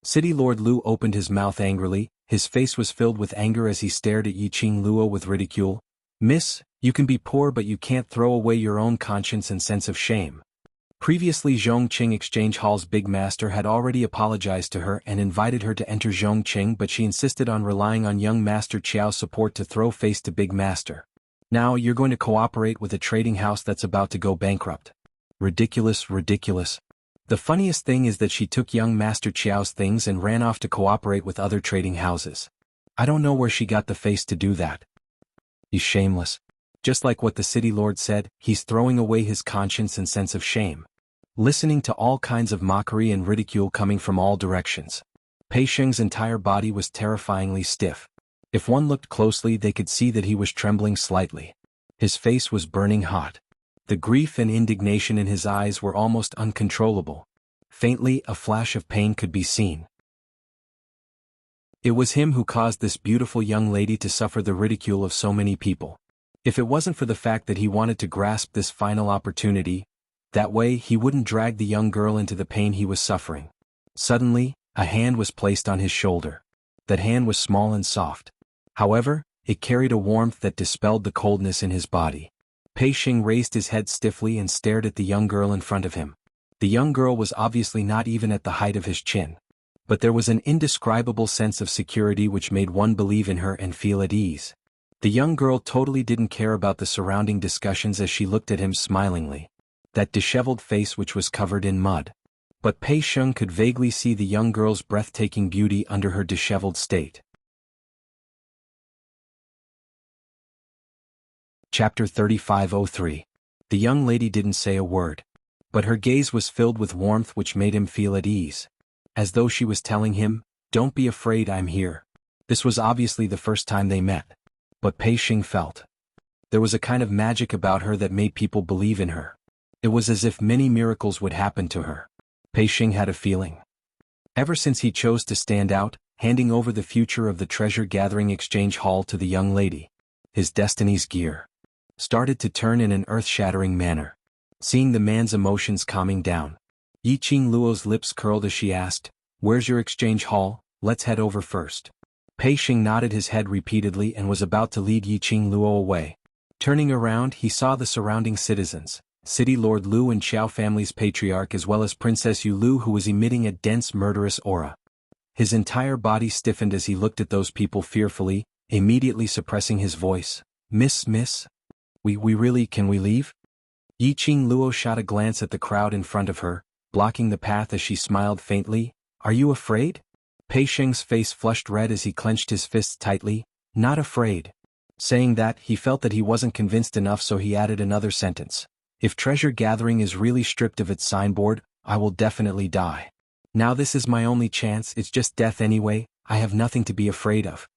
City Lord Lu opened his mouth angrily. His face was filled with anger as he stared at Yi Qing Luo with ridicule. Miss, you can be poor but you can't throw away your own conscience and sense of shame. Previously Zhongqing Exchange Hall's big master had already apologized to her and invited her to enter Zhongqing, but she insisted on relying on young Master Qiao's support to throw face to Big Master. Now you're going to cooperate with a trading house that's about to go bankrupt. Ridiculous, ridiculous. The funniest thing is that she took young Master Qiao's things and ran off to cooperate with other trading houses. I don't know where she got the face to do that. He's shameless. Just like what the city lord said, he's throwing away his conscience and sense of shame. Listening to all kinds of mockery and ridicule coming from all directions, Pei Sheng's entire body was terrifyingly stiff. If one looked closely they could see that he was trembling slightly. His face was burning hot. The grief and indignation in his eyes were almost uncontrollable. Faintly, a flash of pain could be seen. It was him who caused this beautiful young lady to suffer the ridicule of so many people. If it wasn't for the fact that he wanted to grasp this final opportunity, that way he wouldn't drag the young girl into the pain he was suffering. Suddenly, a hand was placed on his shoulder. That hand was small and soft. However, it carried a warmth that dispelled the coldness in his body. Pei Sheng raised his head stiffly and stared at the young girl in front of him. The young girl was obviously not even at the height of his chin. But there was an indescribable sense of security which made one believe in her and feel at ease. The young girl totally didn't care about the surrounding discussions as she looked at him smilingly. That disheveled face which was covered in mud. But Pei Sheng could vaguely see the young girl's breathtaking beauty under her disheveled state. Chapter 3503. The young lady didn't say a word. But her gaze was filled with warmth which made him feel at ease. As though she was telling him, "Don't be afraid, I'm here." This was obviously the first time they met. But Pei Sheng felt. There was a kind of magic about her that made people believe in her. It was as if many miracles would happen to her. Pei Sheng had a feeling. Ever since he chose to stand out, handing over the future of the treasure-gathering exchange hall to the young lady, his destiny's gear started to turn in an earth-shattering manner. Seeing the man's emotions calming down, Yi Qing Luo's lips curled as she asked, "Where's your exchange hall? Let's head over first." Pei Sheng nodded his head repeatedly and was about to lead Yi Qing Luo away. Turning around, he saw the surrounding citizens, City Lord Lu and Qiao family's patriarch as well as Princess Yu Lu, who was emitting a dense murderous aura. His entire body stiffened as he looked at those people fearfully, immediately suppressing his voice. Miss, can we leave?" Yi Qing Luo shot a glance at the crowd in front of her, blocking the path as she smiled faintly. "Are you afraid?" Pei Sheng's face flushed red as he clenched his fists tightly. "Not afraid." Saying that, he felt that he wasn't convinced enough, so he added another sentence. "If treasure gathering is really stripped of its signboard, I will definitely die. Now this is my only chance, it's just death anyway, I have nothing to be afraid of."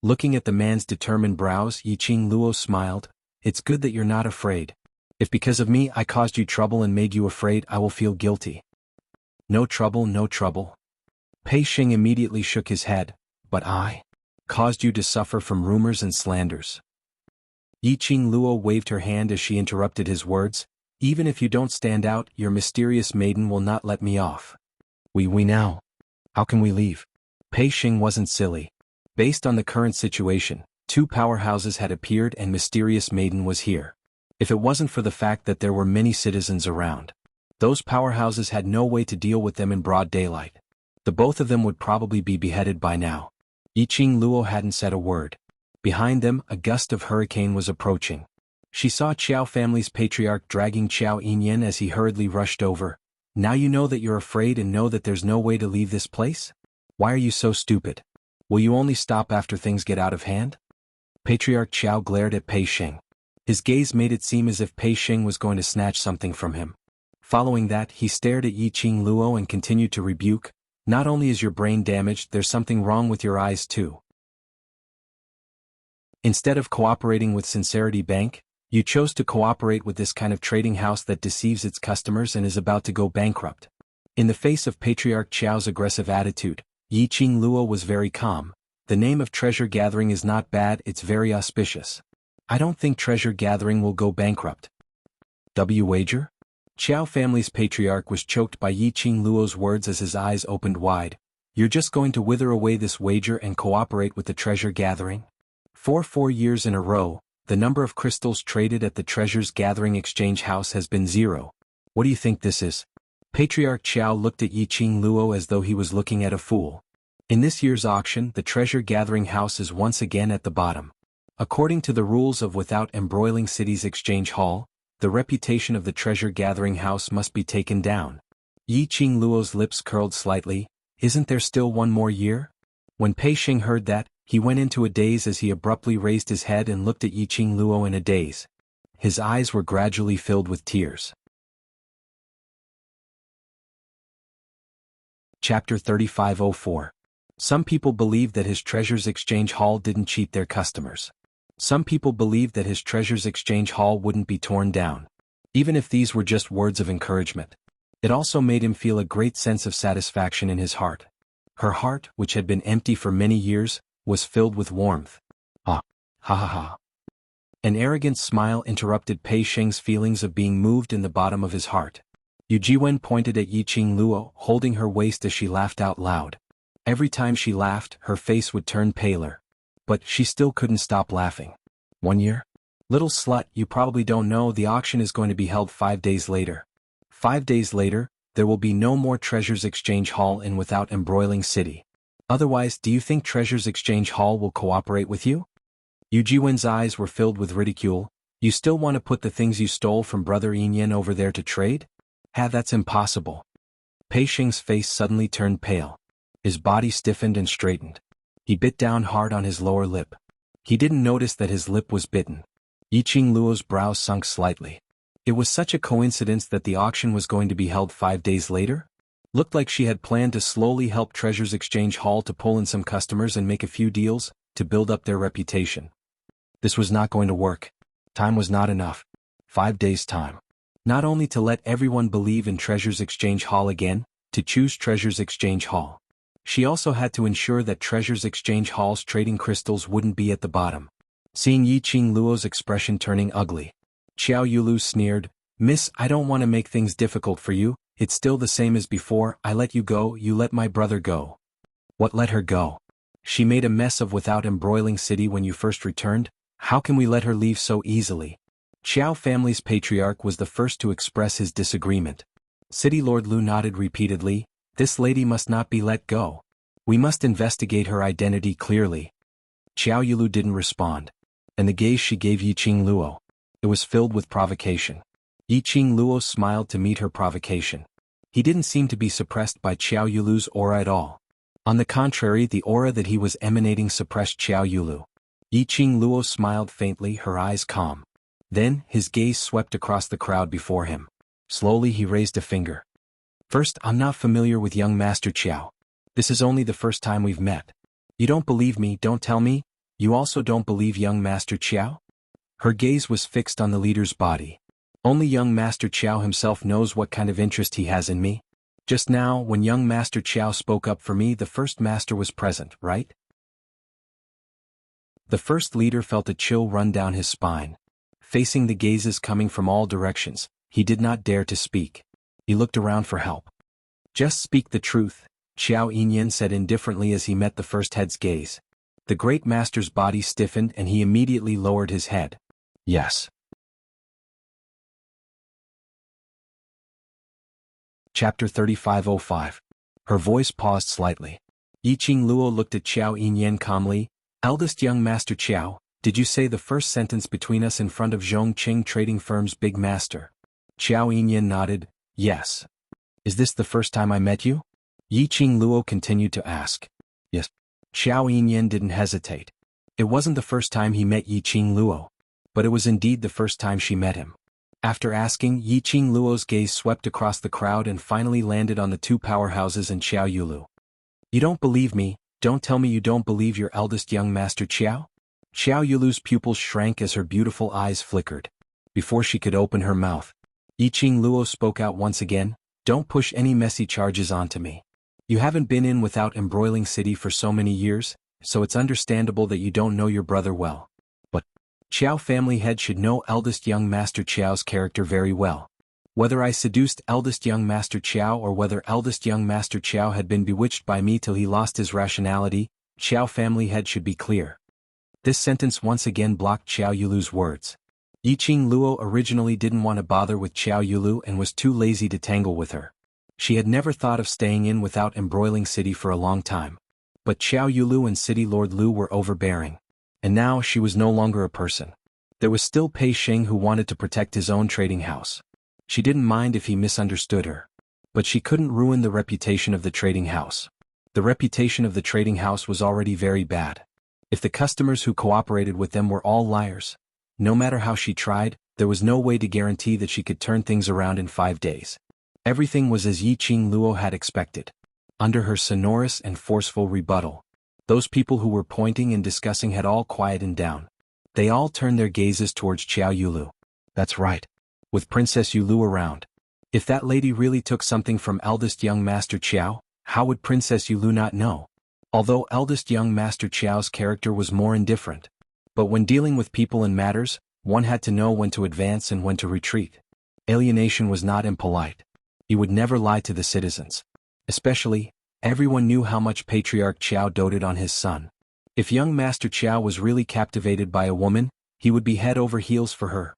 Looking at the man's determined brows, Yi Qing Luo smiled. "It's good that you're not afraid. If because of me I caused you trouble and made you afraid, I will feel guilty." "No trouble, no trouble." Pei Sheng immediately shook his head. "But I caused you to suffer from rumors and slanders." Yi Qing Luo waved her hand as she interrupted his words. "Even if you don't stand out, your mysterious maiden will not let me off." We now. How can we leave?" Pei Sheng wasn't silly. Based on the current situation, two powerhouses had appeared and mysterious maiden was here. If it wasn't for the fact that there were many citizens around, Those powerhouses had no way to deal with them in broad daylight. The both of them would probably be beheaded by now. Yiqing Luo hadn't said a word. Behind them, a gust of hurricane was approaching. She saw Qiao family's patriarch dragging Qiao Yinyan as he hurriedly rushed over. Now you know that you're afraid and know that there's no way to leave this place? Why are you so stupid? Will you only stop after things get out of hand? Patriarch Qiao glared at Pei Xing. His gaze made it seem as if Pei Xing was going to snatch something from him. Following that, he stared at Yiqing Luo and continued to rebuke, not only is your brain damaged, there's something wrong with your eyes too. Instead of cooperating with Sincerity Bank, you chose to cooperate with this kind of trading house that deceives its customers and is about to go bankrupt. In the face of Patriarch Qiao's aggressive attitude, Yiqing Luo was very calm. The name of treasure gathering is not bad, it's very auspicious. I don't think treasure gathering will go bankrupt. Wager? Qiao family's patriarch was choked by Yiqing Luo's words as his eyes opened wide. You're just going to wither away this wager and cooperate with the treasure gathering? For 4 years in a row, the number of crystals traded at the treasures gathering exchange house has been 0. What do you think this is? Patriarch Qiao looked at Yiqing Luo as though he was looking at a fool. In this year's auction, the treasure gathering house is once again at the bottom. According to the rules of Without Embroiling City's exchange hall, the reputation of the treasure gathering house must be taken down. Yiqing Luo's lips curled slightly. Isn't there still 1 more year? When Pei Xing heard that, he went into a daze as he abruptly raised his head and looked at Yiqing Luo in a daze. His eyes were gradually filled with tears. Chapter 3504. Some people believed that his treasures exchange hall didn't cheat their customers. Some people believed that his treasures exchange hall wouldn't be torn down. Even if these were just words of encouragement. It also made him feel a great sense of satisfaction in his heart. Her heart, which had been empty for many years, was filled with warmth. Ah, ha ha ha. An arrogant smile interrupted Pei Xing's feelings of being moved in the bottom of his heart. Yu Jiwen pointed at Yiqing Luo, holding her waist as she laughed out loud. Every time she laughed, her face would turn paler. But she still couldn't stop laughing. 1 year? Little slut, you probably don't know the auction is going to be held 5 days later. 5 days later, there will be no more Treasures Exchange Hall in Without Embroiling City. Otherwise, do you think Treasures Exchange Hall will cooperate with you? Yu Jiwen's eyes were filled with ridicule. You still want to put the things you stole from Brother Yinyan over there to trade? That's impossible. Pei Xing's face suddenly turned pale. His body stiffened and straightened. He bit down hard on his lower lip. He didn't notice that his lip was bitten. Yiqing Luo's brows sunk slightly. It was such a coincidence that the auction was going to be held 5 days later? Looked like she had planned to slowly help Treasures Exchange Hall to pull in some customers and make a few deals, to build up their reputation. This was not going to work. Time was not enough. 5 days' time. Not only to let everyone believe in Treasures Exchange Hall again, to choose Treasures Exchange Hall. She also had to ensure that Treasures Exchange Hall's trading crystals wouldn't be at the bottom. Seeing Yiqing Luo's expression turning ugly, Xiao Yulu sneered, Miss, I don't want to make things difficult for you, it's still the same as before, I let you go, you let my brother go. What let her go? She made a mess of Without Embroiling City when you first returned, how can we let her leave so easily? Qiao family's patriarch was the first to express his disagreement. City Lord Lu nodded repeatedly, this lady must not be let go. We must investigate her identity clearly. Xiao Yulu didn't respond. And the gaze she gave Yiqing Luo. It was filled with provocation. Yiqing Luo smiled to meet her provocation. He didn't seem to be suppressed by Xiao Yulu's aura at all. On the contrary, the aura that he was emanating suppressed Xiao Yulu. Yiqing Luo smiled faintly, her eyes calm. Then, his gaze swept across the crowd before him. Slowly he raised a finger. First, I'm not familiar with young Master Qiao. This is only the first time we've met. You don't believe me, don't tell me? You also don't believe young Master Qiao? Her gaze was fixed on the leader's body. Only young Master Qiao himself knows what kind of interest he has in me. Just now, when young Master Qiao spoke up for me, the first master was present, right? The first leader felt a chill run down his spine. Facing the gazes coming from all directions, he did not dare to speak. He looked around for help. Just speak the truth, Xiao Yinyan said indifferently as he met the first head's gaze. The great master's body stiffened and he immediately lowered his head. Yes. Chapter 3505. Her voice paused slightly. Yiqing Luo looked at Xiao Yinyan calmly. Eldest young master Xiao, did you say the first sentence between us in front of Zhongqing Trading Firm's big master? Xiao Yinyan nodded. Yes. Is this the first time I met you? Yiqing Luo continued to ask. Yes. Xiao Yinyan didn't hesitate. It wasn't the first time he met Yiqing Luo, but it was indeed the first time she met him. After asking, Yiqing Luo's gaze swept across the crowd and finally landed on the two powerhouses and Xiao Yulu. You don't believe me, don't tell me you don't believe your eldest young master Xiao? Xiao Yulu's pupils shrank as her beautiful eyes flickered. Before she could open her mouth, Yiqing Luo spoke out once again, don't push any messy charges onto me. You haven't been in without embroiling city for so many years, so it's understandable that you don't know your brother well. But Xiao family head should know eldest young master Xiao's character very well. Whether I seduced eldest young master Xiao or whether eldest young master Xiao had been bewitched by me till he lost his rationality, Xiao family head should be clear. This sentence once again blocked Xiao Yulu's words. Yiqing Luo originally didn't want to bother with Xiao Yulu and was too lazy to tangle with her. She had never thought of staying in without embroiling city for a long time. But Xiao Yulu and City Lord Lu were overbearing. And now she was no longer a person. There was still Pei Shing who wanted to protect his own trading house. She didn't mind if he misunderstood her. But she couldn't ruin the reputation of the trading house. The reputation of the trading house was already very bad. If the customers who cooperated with them were all liars, no matter how she tried, there was no way to guarantee that she could turn things around in 5 days. Everything was as Yiqing Luo had expected. Under her sonorous and forceful rebuttal, those people who were pointing and discussing had all quietened down. They all turned their gazes towards Xiao Yulu. That's right. With Princess Yulu around. If that lady really took something from eldest young master Xiao, how would Princess Yulu not know? Although eldest young master Xiao's character was more indifferent. But when dealing with people and matters, one had to know when to advance and when to retreat. Alienation was not impolite. He would never lie to the citizens. Especially, everyone knew how much Patriarch Xiao doted on his son. If young Master Xiao was really captivated by a woman, he would be head over heels for her.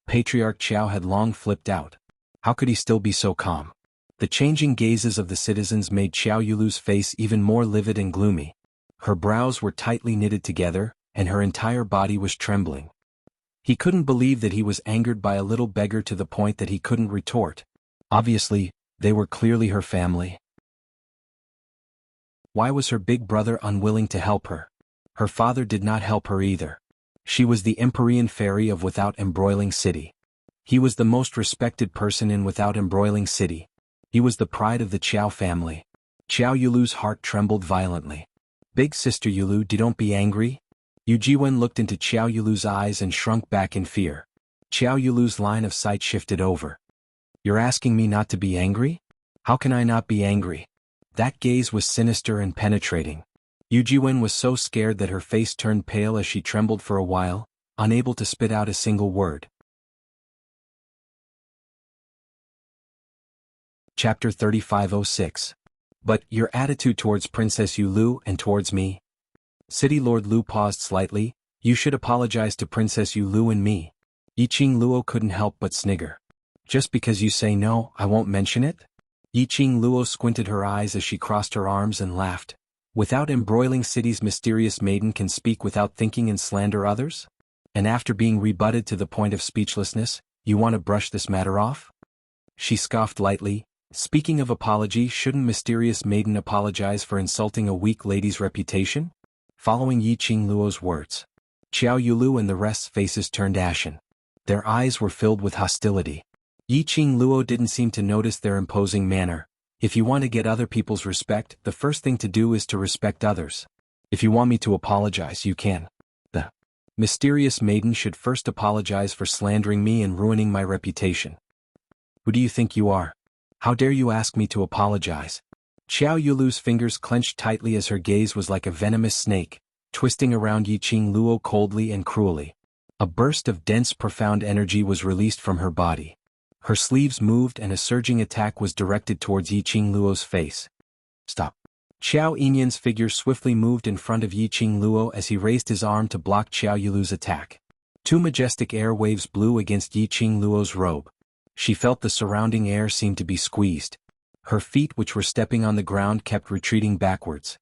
Patriarch Xiao had long flipped out. How could he still be so calm? The changing gazes of the citizens made Xiao Yulu's face even more livid and gloomy. Her brows were tightly knitted together, and her entire body was trembling. He couldn't believe that he was angered by a little beggar to the point that he couldn't retort. Obviously, they were clearly her family. Why was her big brother unwilling to help her? Her father did not help her either. She was the Empyrean fairy of Without Embroiling City. He was the most respected person in Without Embroiling City. He was the pride of the Qiao family. Xiao Yulu's heart trembled violently. Big sister Yulu, don't be angry. Yu Jiwen looked into Xiao Yulu's eyes and shrunk back in fear. Xiao Yulu's line of sight shifted over. You're asking me not to be angry? How can I not be angry? That gaze was sinister and penetrating. Yu Jiwen was so scared that her face turned pale as she trembled for a while, unable to spit out a single word. Chapter 3506. But your attitude towards Princess Yulu and towards me? City Lord Lu paused slightly. You should apologize to Princess Yulu and me. Yiqing Luo couldn't help but snigger. Just because you say no, I won't mention it? Yiqing Luo squinted her eyes as she crossed her arms and laughed. Without Embroiling City's mysterious maiden can speak without thinking and slander others? And after being rebutted to the point of speechlessness, you want to brush this matter off? She scoffed lightly. Speaking of apology, shouldn't mysterious maiden apologize for insulting a weak lady's reputation? Following Yiqing Luo's words, Xiao Yulu and the rest's faces turned ashen. Their eyes were filled with hostility. Yiqing Luo didn't seem to notice their imposing manner. If you want to get other people's respect, the first thing to do is to respect others. If you want me to apologize, you can. The mysterious maiden should first apologize for slandering me and ruining my reputation. Who do you think you are? How dare you ask me to apologize? Xiao Yulu's fingers clenched tightly as her gaze was like a venomous snake, twisting around Yiqing Luo coldly and cruelly. A burst of dense, profound energy was released from her body. Her sleeves moved and a surging attack was directed towards Yiqing Luo's face. Stop. Xiao Yinyan's figure swiftly moved in front of Yiqing Luo as he raised his arm to block Xiao Yulu's attack. Two majestic air waves blew against Yiqing Luo's robe. She felt the surrounding air seem to be squeezed. Her feet, which were stepping on the ground, kept retreating backwards.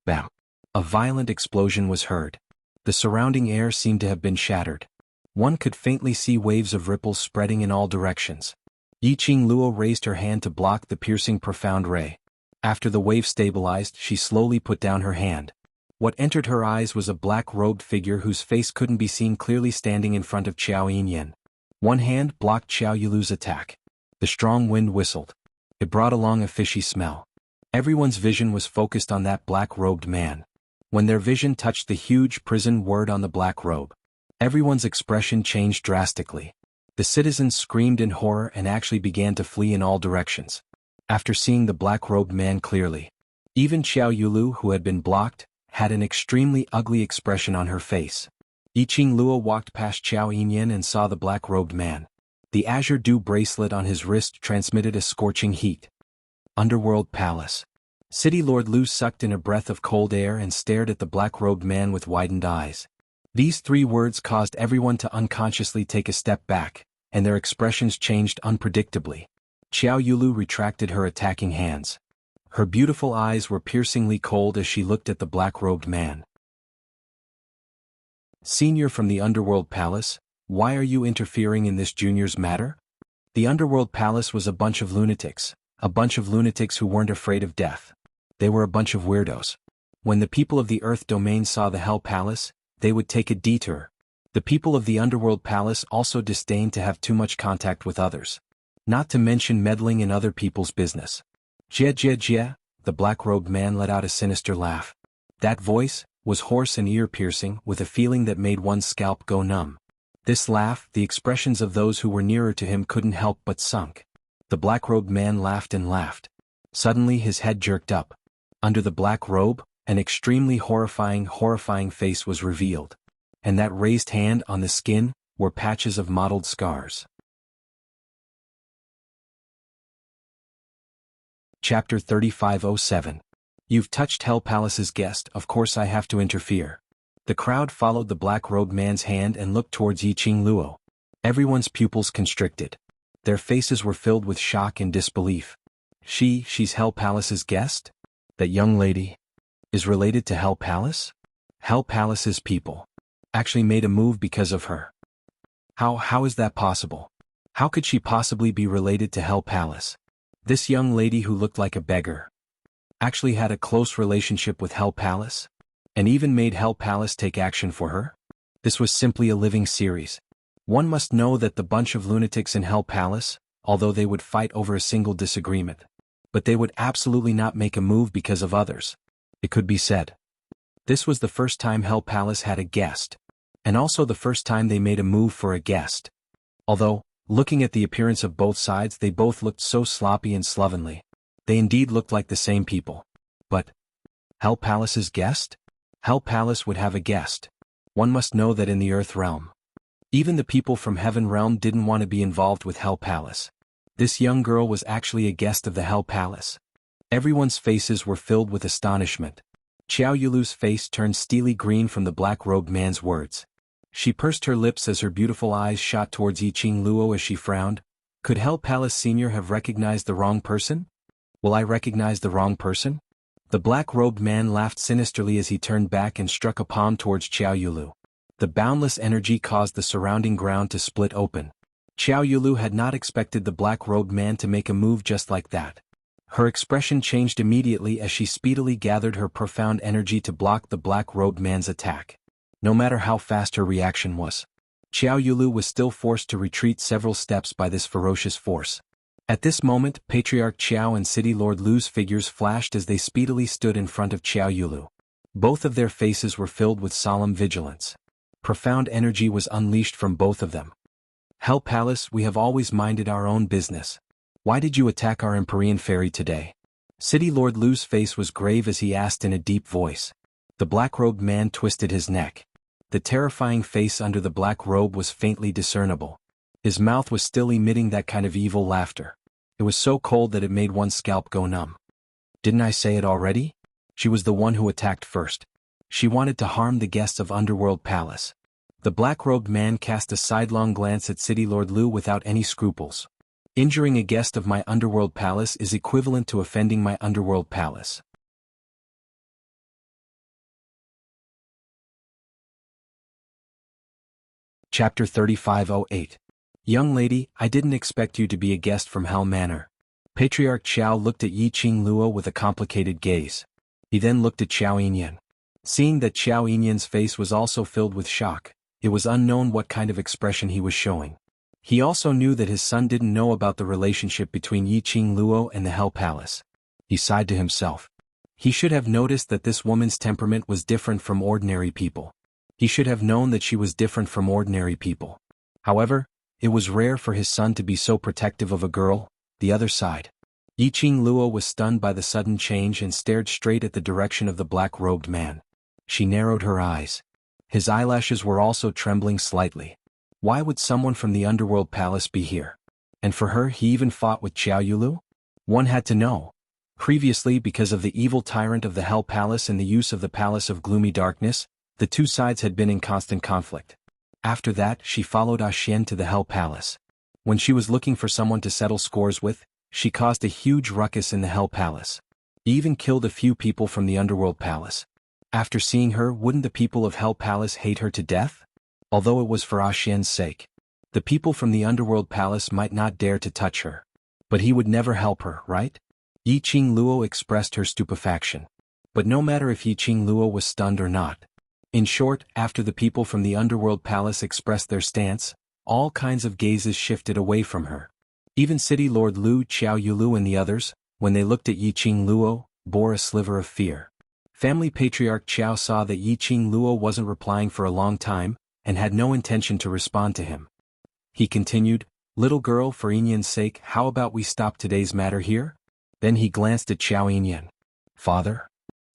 Bam! A violent explosion was heard. The surrounding air seemed to have been shattered. One could faintly see waves of ripples spreading in all directions. Yiqing Luo raised her hand to block the piercing profound ray. After the wave stabilized, she slowly put down her hand. What entered her eyes was a black-robed figure whose face couldn't be seen clearly standing in front of Xiao Yinyan. One hand blocked Xiao Yulu's attack. The strong wind whistled. It brought along a fishy smell. Everyone's vision was focused on that black-robed man. When their vision touched the huge prison word on the black robe, everyone's expression changed drastically. The citizens screamed in horror and actually began to flee in all directions. After seeing the black-robed man clearly, even Xiao Yulu, who had been blocked, had an extremely ugly expression on her face. Yiqing Luo walked past Xiao Yinyan and saw the black-robed man. The azure dew bracelet on his wrist transmitted a scorching heat. Underworld Palace. City Lord Lu sucked in a breath of cold air and stared at the black-robed man with widened eyes. These three words caused everyone to unconsciously take a step back, and their expressions changed unpredictably. Xiao Yulu retracted her attacking hands. Her beautiful eyes were piercingly cold as she looked at the black-robed man. "Senior from the Underworld Palace, why are you interfering in this junior's matter?" The Underworld Palace was a bunch of lunatics who weren't afraid of death. They were a bunch of weirdos. When the people of the Earth Domain saw the Hell Palace, they would take a detour. The people of the Underworld Palace also disdained to have too much contact with others. Not to mention meddling in other people's business. Jia jia jia, the black-robed man let out a sinister laugh. That voice was hoarse and ear-piercing, with a feeling that made one's scalp go numb. This laugh, the expressions of those who were nearer to him couldn't help but sunk. The black-robed man laughed and laughed. Suddenly his head jerked up. Under the black robe, an extremely horrifying face was revealed. And that raised hand on the skin were patches of mottled scars. Chapter 3507. You've touched Hell Palace's guest, of course I have to interfere. The crowd followed the black-robed man's hand and looked towards Yiqing Luo. Everyone's pupils constricted. Their faces were filled with shock and disbelief. She's Hell Palace's guest? That young lady is related to Hell Palace? Hell Palace's people actually made a move because of her. How is that possible? How could she possibly be related to Hell Palace? This young lady who looked like a beggar actually had a close relationship with Hell Palace, and even made Hell Palace take action for her? This was simply a living series. One must know that the bunch of lunatics in Hell Palace, although they would fight over a single disagreement, but they would absolutely not make a move because of others. It could be said. This was the first time Hell Palace had a guest, and also the first time they made a move for a guest. Although, looking at the appearance of both sides, they both looked so sloppy and slovenly. They indeed looked like the same people. But Hell Palace's guest? Hell Palace would have a guest. One must know that in the Earth Realm, even the people from Heaven Realm didn't want to be involved with Hell Palace. This young girl was actually a guest of the Hell Palace. Everyone's faces were filled with astonishment. Xiao Yulu's face turned steely green from the black-robed man's words. She pursed her lips as her beautiful eyes shot towards Yiqing Luo as she frowned. Could Hell Palace Senior have recognized the wrong person? Will I recognize the wrong person? The black-robed man laughed sinisterly as he turned back and struck a palm towards Xiao Yulu. The boundless energy caused the surrounding ground to split open. Xiao Yulu had not expected the black-robed man to make a move just like that. Her expression changed immediately as she speedily gathered her profound energy to block the black-robed man's attack. No matter how fast her reaction was, Xiao Yulu was still forced to retreat several steps by this ferocious force. At this moment, Patriarch Xiao and City Lord Lu's figures flashed as they speedily stood in front of Xiao Yulu. Both of their faces were filled with solemn vigilance. Profound energy was unleashed from both of them. Hell Palace, we have always minded our own business. Why did you attack our Empyrean fairy today? City Lord Lu's face was grave as he asked in a deep voice. The black-robed man twisted his neck. The terrifying face under the black robe was faintly discernible. His mouth was still emitting that kind of evil laughter. It was so cold that it made one's scalp go numb. Didn't I say it already? She was the one who attacked first. She wanted to harm the guests of Underworld Palace. The black-robed man cast a sidelong glance at City Lord Lu without any scruples. Injuring a guest of my underworld palace is equivalent to offending my underworld palace. Chapter 3508. Young lady, I didn't expect you to be a guest from Hell Manor. Patriarch Xiao looked at Yiqing Luo with a complicated gaze. He then looked at Xiao Yinyan. Seeing that Xiao Yinyan's face was also filled with shock, it was unknown what kind of expression he was showing. He also knew that his son didn't know about the relationship between Yiqing Luo and the Hell Palace. He sighed to himself. He should have noticed that this woman's temperament was different from ordinary people. He should have known that she was different from ordinary people. However, it was rare for his son to be so protective of a girl. The other side. Yiqing Luo was stunned by the sudden change and stared straight at the direction of the black-robed man. She narrowed her eyes. His eyelashes were also trembling slightly. Why would someone from the underworld palace be here? And for her, he even fought with Xiao Yulu? One had to know. Previously, because of the evil tyrant of the Hell Palace and the use of the Palace of Gloomy Darkness, the two sides had been in constant conflict. After that, she followed Xian to the Hell Palace. When she was looking for someone to settle scores with, she caused a huge ruckus in the Hell Palace. He even killed a few people from the Underworld Palace. After seeing her, wouldn't the people of Hell Palace hate her to death? Although it was for Xian's sake. The people from the Underworld Palace might not dare to touch her. But he would never help her, right? Yiqing Luo expressed her stupefaction. But no matter if Yiqing Luo was stunned or not. In short, after the people from the Underworld Palace expressed their stance, all kinds of gazes shifted away from her. Even City Lord Lu Xiao Yulu and the others, when they looked at Yiqing Luo, bore a sliver of fear. Family Patriarch Xiao saw that Yiqing Luo wasn't replying for a long time, and had no intention to respond to him. He continued, "Little girl, for Yinyan's sake, how about we stop today's matter here?" Then he glanced at Xiao Yinyan. "Father?"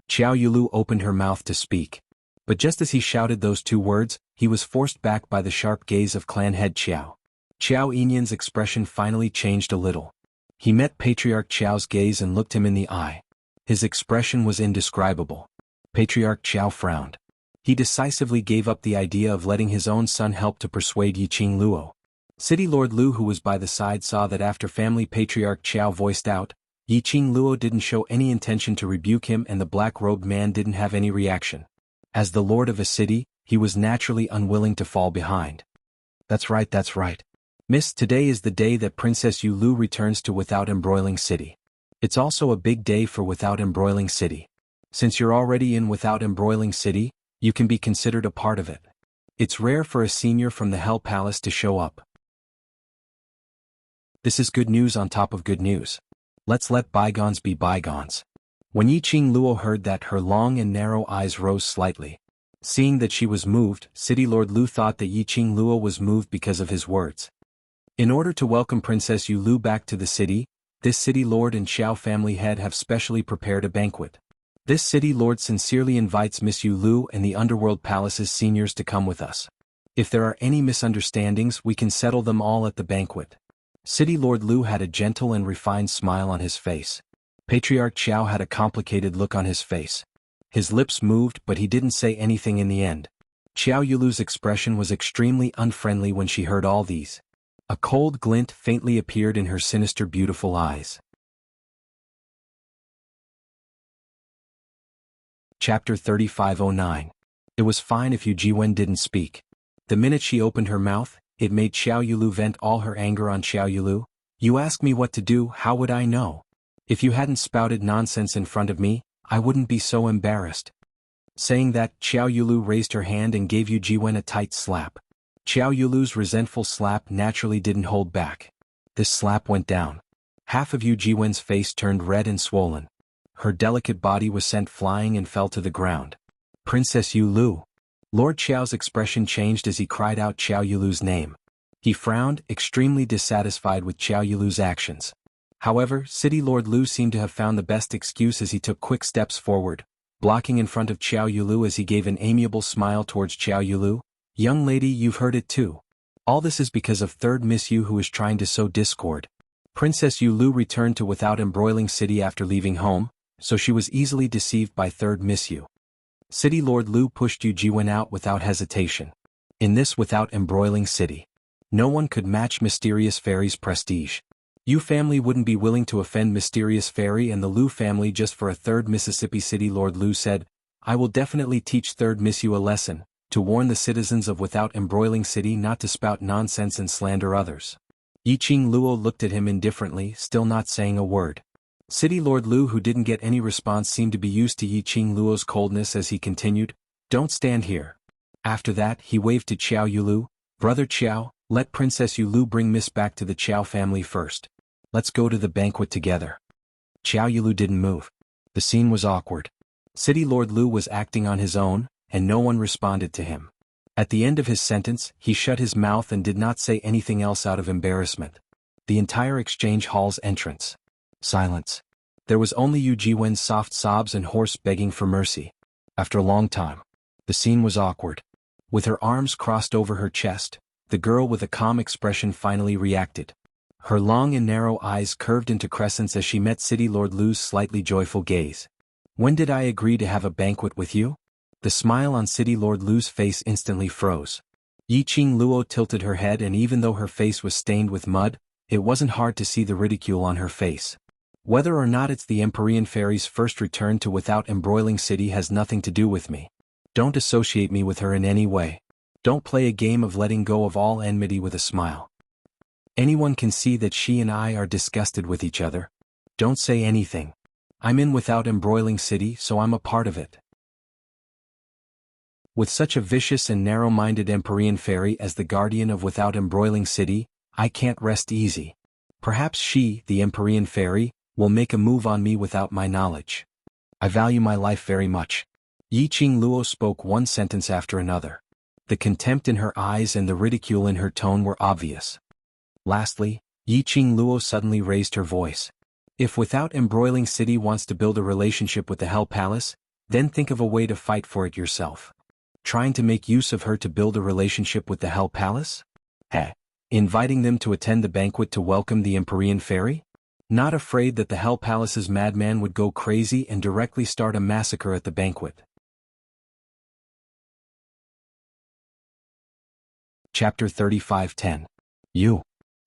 Xiao Yulu opened her mouth to speak. But just as he shouted those two words, he was forced back by the sharp gaze of clan head Xiao. Xiao Yinyan's expression finally changed a little. He met Patriarch Xiao's gaze and looked him in the eye. His expression was indescribable. Patriarch Xiao frowned. He decisively gave up the idea of letting his own son help to persuade Yiqing Luo. City Lord Lu, who was by the side, saw that after Family Patriarch Xiao voiced out, Yiqing Luo didn't show any intention to rebuke him and the black-robed man didn't have any reaction. As the lord of a city, he was naturally unwilling to fall behind. That's right. Miss, today is the day that Princess Yulu returns to Without Embroiling City. It's also a big day for Without Embroiling City. Since you're already in Without Embroiling City, you can be considered a part of it. It's rare for a senior from the Hell Palace to show up. This is good news on top of good news. Let's let bygones be bygones. When Yiqing Luo heard that, her long and narrow eyes rose slightly. Seeing that she was moved, City Lord Lu thought that Yiqing Luo was moved because of his words. In order to welcome Princess Yulu back to the city, this city lord and Xiao family head have specially prepared a banquet. This city lord sincerely invites Miss Yulu and the Underworld Palace's seniors to come with us. If there are any misunderstandings, we can settle them all at the banquet. City Lord Lu had a gentle and refined smile on his face. Patriarch Xiao had a complicated look on his face. His lips moved, but he didn't say anything in the end. Xiao Yulu's expression was extremely unfriendly when she heard all these. A cold glint faintly appeared in her sinister beautiful eyes. Chapter 3509. It was fine if Yu Jiwen didn't speak. The minute she opened her mouth, it made Xiao Yulu vent all her anger on Xiao Yulu. "You ask me what to do, how would I know? If you hadn't spouted nonsense in front of me, I wouldn't be so embarrassed." Saying that, Xiao Yulu raised her hand and gave Yu Jiwen a tight slap. Xiao Yulu's resentful slap naturally didn't hold back. This slap went down. Half of Yu Jiwen's face turned red and swollen. Her delicate body was sent flying and fell to the ground. "Princess Yulu." Lord Xiao's expression changed as he cried out Xiao Yulu's name. He frowned, extremely dissatisfied with Xiao Yulu's actions. However, City Lord Lu seemed to have found the best excuse as he took quick steps forward, blocking in front of Xiao Yulu as he gave an amiable smile towards Xiao Yulu. "Young lady, you've heard it too. All this is because of third Miss Yu, who is trying to sow discord. Princess Yulu returned to Without Embroiling City after leaving home, so she was easily deceived by third Miss Yu." City Lord Lu pushed Yu Jiwen out without hesitation. In this Without Embroiling City, no one could match Mysterious Fairy's prestige. You family wouldn't be willing to offend Mysterious Fairy and the Lu family just for a third Mississippi City. Lord Lu said, I will definitely teach third Miss you a lesson, to warn the citizens of Without Embroiling City not to spout nonsense and slander others. Yiqing Luo looked at him indifferently, still not saying a word. City Lord Lu, who didn't get any response, seemed to be used to Yiqing Luo's coldness as he continued, Don't stand here. After that, he waved to Qiao Yulu, Brother Qiao, let Princess Yulu bring Miss back to the Qiao family first. Let's go to the banquet together. Qiao Yulu didn't move. The scene was awkward. City Lord Lu was acting on his own, and no one responded to him. At the end of his sentence, he shut his mouth and did not say anything else out of embarrassment. The entire exchange hall's entrance. Silence. There was only Yu Jiwen's soft sobs and hoarse begging for mercy. After a long time. The scene was awkward. With her arms crossed over her chest, the girl with a calm expression finally reacted. Her long and narrow eyes curved into crescents as she met City Lord Lu's slightly joyful gaze. When did I agree to have a banquet with you? The smile on City Lord Lu's face instantly froze. Yiqing Luo tilted her head, and even though her face was stained with mud, it wasn't hard to see the ridicule on her face. Whether or not it's the Empyrean Fairy's first return to Without Embroiling City has nothing to do with me. Don't associate me with her in any way. Don't play a game of letting go of all enmity with a smile. Anyone can see that she and I are disgusted with each other. Don't say anything. I'm in Without Embroiling City, so I'm a part of it. With such a vicious and narrow-minded Empyrean Fairy as the guardian of Without Embroiling City, I can't rest easy. Perhaps she, the Empyrean Fairy, will make a move on me without my knowledge. I value my life very much. Yiqing Luo spoke one sentence after another. The contempt in her eyes and the ridicule in her tone were obvious. Lastly, Yiqing Luo suddenly raised her voice. If Without Embroiling City wants to build a relationship with the Hell Palace, then think of a way to fight for it yourself. Trying to make use of her to build a relationship with the Hell Palace? Inviting them to attend the banquet to welcome the Empyrean Fairy? Not afraid that the Hell Palace's madman would go crazy and directly start a massacre at the banquet. Chapter 35:10. You.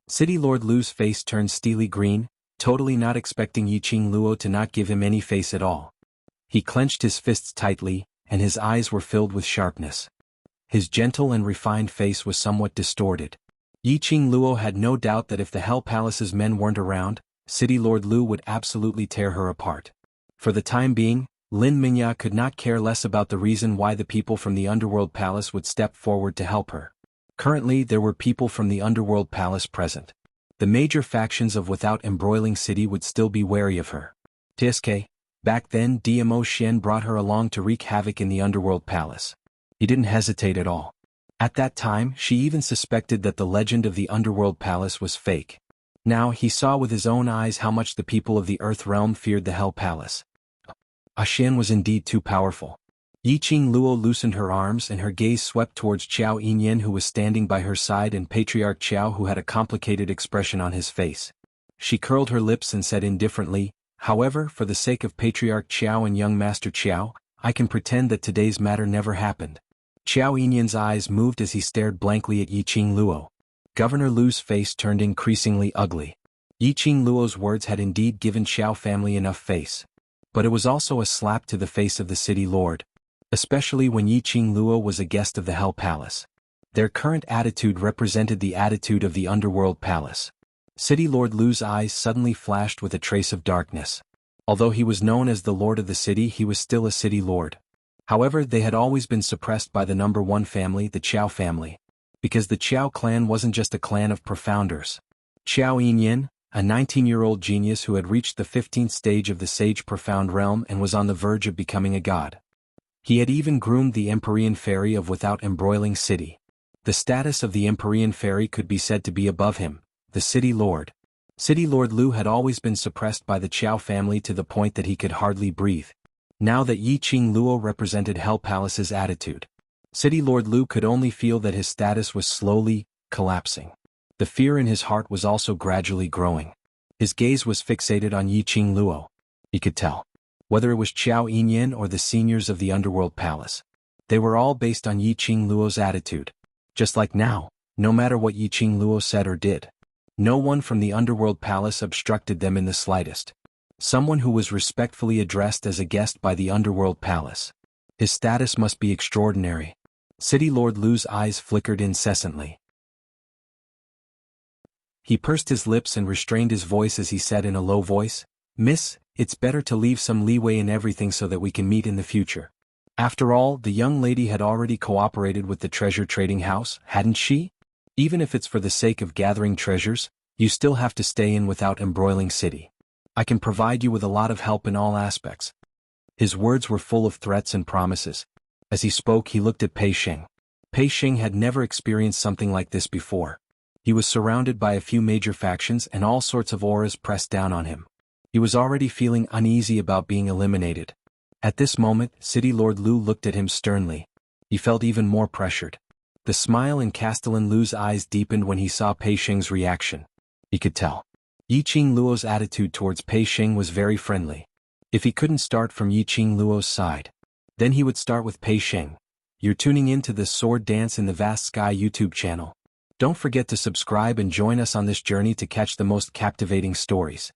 City Lord Lu's face turned steely green, totally not expecting Yiqing Luo to not give him any face at all. He clenched his fists tightly, and his eyes were filled with sharpness. His gentle and refined face was somewhat distorted. Yiqing Luo had no doubt that if the Hell Palace's men weren't around, City Lord Lu would absolutely tear her apart. For the time being, Lin Mingya could not care less about the reason why the people from the Underworld Palace would step forward to help her. Currently, there were people from the Underworld Palace present. The major factions of Without Embroiling City would still be wary of her. Tiske. Back then, DMO Shen brought her along to wreak havoc in the Underworld Palace. He didn't hesitate at all. At that time, she even suspected that the legend of the Underworld Palace was fake. Now he saw with his own eyes how much the people of the Earth Realm feared the Hell Palace. Shen was indeed too powerful. Yiqing Luo loosened her arms and her gaze swept towards Qiao Yinyan, who was standing by her side, and Patriarch Qiao, who had a complicated expression on his face. She curled her lips and said indifferently, However, for the sake of Patriarch Qiao and young Master Qiao, I can pretend that today's matter never happened. Qiao Yinyan's eyes moved as he stared blankly at Yiqing Luo. Governor Lu's face turned increasingly ugly. Yiqing Luo's words had indeed given Qiao family enough face. But it was also a slap to the face of the city lord. Especially when Yiqing Luo was a guest of the Hell Palace. Their current attitude represented the attitude of the Underworld Palace. City Lord Lu's eyes suddenly flashed with a trace of darkness. Although he was known as the Lord of the City, he was still a city lord. However, they had always been suppressed by the number one family, the Qiao family. Because the Qiao clan wasn't just a clan of profounders. Qiao Yinyan, a 19-year-old genius who had reached the 15th stage of the Sage Profound Realm and was on the verge of becoming a god. He had even groomed the Empyrean Fairy of Without Embroiling City. The status of the Empyrean Fairy could be said to be above him, the City Lord. City Lord Lu had always been suppressed by the Qiao family to the point that he could hardly breathe. Now that Yiqing Luo represented Hell Palace's attitude, City Lord Lu could only feel that his status was slowly collapsing. The fear in his heart was also gradually growing. His gaze was fixated on Yiqing Luo. He could tell. Whether it was Qiao Yinyan or the seniors of the Underworld Palace, they were all based on Yiqing Luo's attitude. Just like now, no matter what Yiqing Luo said or did, No one from the underworld palace obstructed them in the slightest. Someone who was respectfully addressed as a guest by the underworld palace. His status must be extraordinary. City Lord Lu's eyes flickered incessantly. He pursed his lips and restrained his voice as he said in a low voice, "Miss, it's better to leave some leeway in everything so that we can meet in the future." After all, the young lady had already cooperated with the treasure trading house, hadn't she? Even if it's for the sake of gathering treasures, you still have to stay in without embroiling city. I can provide you with a lot of help in all aspects. His words were full of threats and promises. As he spoke, he looked at Pei Xing. Pei Xing had never experienced something like this before. He was surrounded by a few major factions and all sorts of auras pressed down on him. He was already feeling uneasy about being eliminated. At this moment, City Lord Lu looked at him sternly. He felt even more pressured. The smile in Castellan Lu's eyes deepened when he saw Pei Xing's reaction. He could tell. Yiqing Luo's attitude towards Pei Xing was very friendly. If he couldn't start from Yiqing Luo's side, then he would start with Pei Xing. You're tuning in to the Sword Dance in the Vast Sky YouTube channel. Don't forget to subscribe and join us on this journey to catch the most captivating stories.